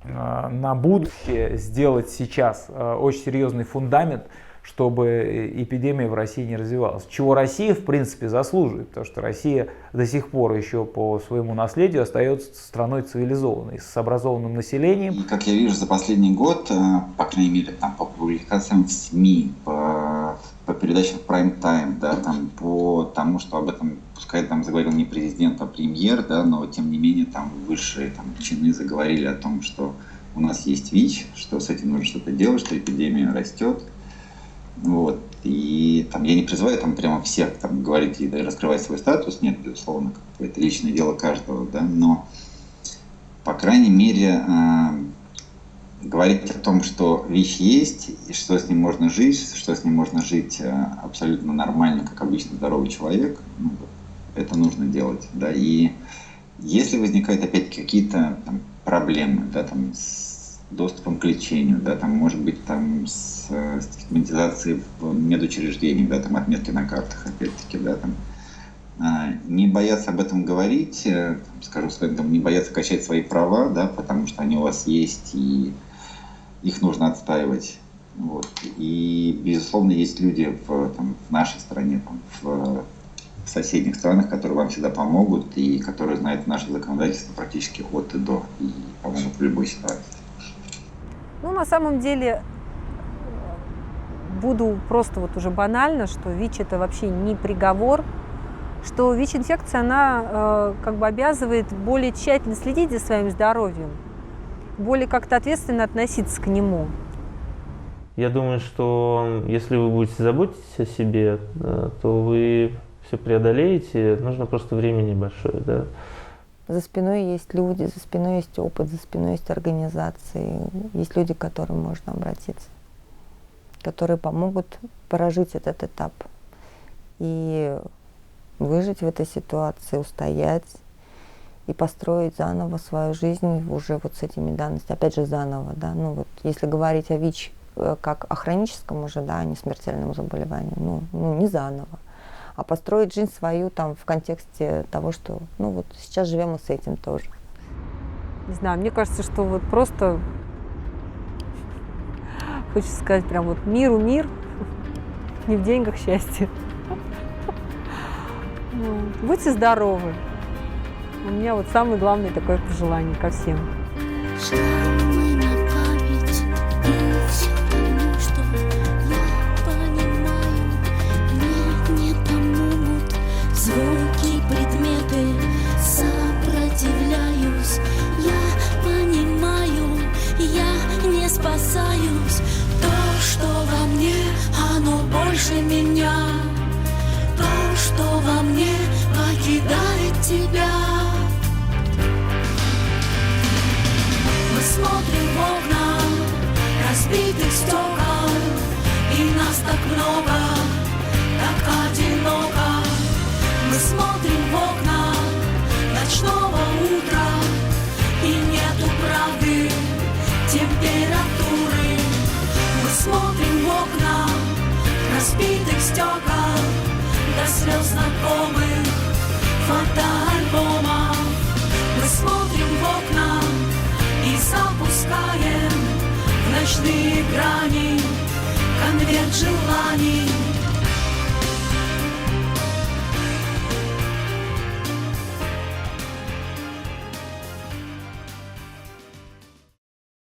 [SPEAKER 2] на будущее сделать сейчас очень серьезный фундамент, чтобы эпидемия в России не развивалась. Чего Россия, в принципе, заслуживает, потому что Россия до сих пор еще по своему наследию остается страной цивилизованной, с образованным населением.
[SPEAKER 3] И, как я вижу, за последний год, по крайней мере, там, по публикациям в СМИ, по передачам в прайм-тайм, да, там, по тому, что об этом, пускай там заговорил не президент, а премьер, да, но тем не менее там высшие там, чины заговорили о том, что у нас есть ВИЧ, что с этим нужно что-то делать, что эпидемия растет. Вот. И там я не призываю там прямо всех там говорить и раскрывать свой статус, нет, безусловно, это личное дело каждого, да, но по крайней мере говорить о том, что ВИЧ есть, и что с ним можно жить, что с ним можно жить абсолютно нормально, как обычно здоровый человек, ну, это нужно делать, да, и если возникают опять какие-то там проблемы, да, там с доступом к лечению, да, там может быть там с стигматизацией в медучреждениях, да, там отметки на картах, опять-таки, да, там не бояться об этом говорить, там, скажу сленгом, не бояться качать свои права, да, потому что они у вас есть, и их нужно отстаивать. Вот. И, безусловно, есть люди в нашей стране, в соседних странах, которые вам всегда помогут и которые знают наше законодательство практически от и до и помогут в любой ситуации.
[SPEAKER 11] Ну, на самом деле, буду просто вот уже банально, что ВИЧ это вообще не приговор, что ВИЧ-инфекция, она как бы обязывает более тщательно следить за своим здоровьем, более как-то ответственно относиться к нему.
[SPEAKER 4] Я думаю, что если вы будете заботиться о себе, то вы все преодолеете, нужно просто времени большое, да.
[SPEAKER 17] За спиной есть люди, за спиной есть опыт, за спиной есть организации, есть люди, к которым можно обратиться, которые помогут прожить этот этап и выжить в этой ситуации, устоять и построить заново свою жизнь уже вот с этими данностями. Опять же, заново, да. Ну вот, если говорить о ВИЧ как о хроническом уже, да, а не смертельном заболевании, ну не заново, а построить жизнь свою там в контексте того, что, ну вот сейчас живем и с этим тоже.
[SPEAKER 11] Не знаю, мне кажется, что вот просто хочется сказать прям вот миру мир, не в деньгах счастье. Будьте здоровы. У меня вот самое главное такое пожелание ко всем.
[SPEAKER 9] Звуки, предметы, сопротивляюсь. Я понимаю, я не спасаюсь. То, что во мне, оно больше меня. То, что во мне, покидает тебя. Мы смотрим в окна разбитых стекол, и нас так много, так одиноко. Мы смотрим в окна ночного утра, и нету правды, температуры. Мы смотрим в окна разбитых стекол, до слез знакомых фотоальбомов. Мы смотрим в окна и запускаем в ночные грани конверт желаний.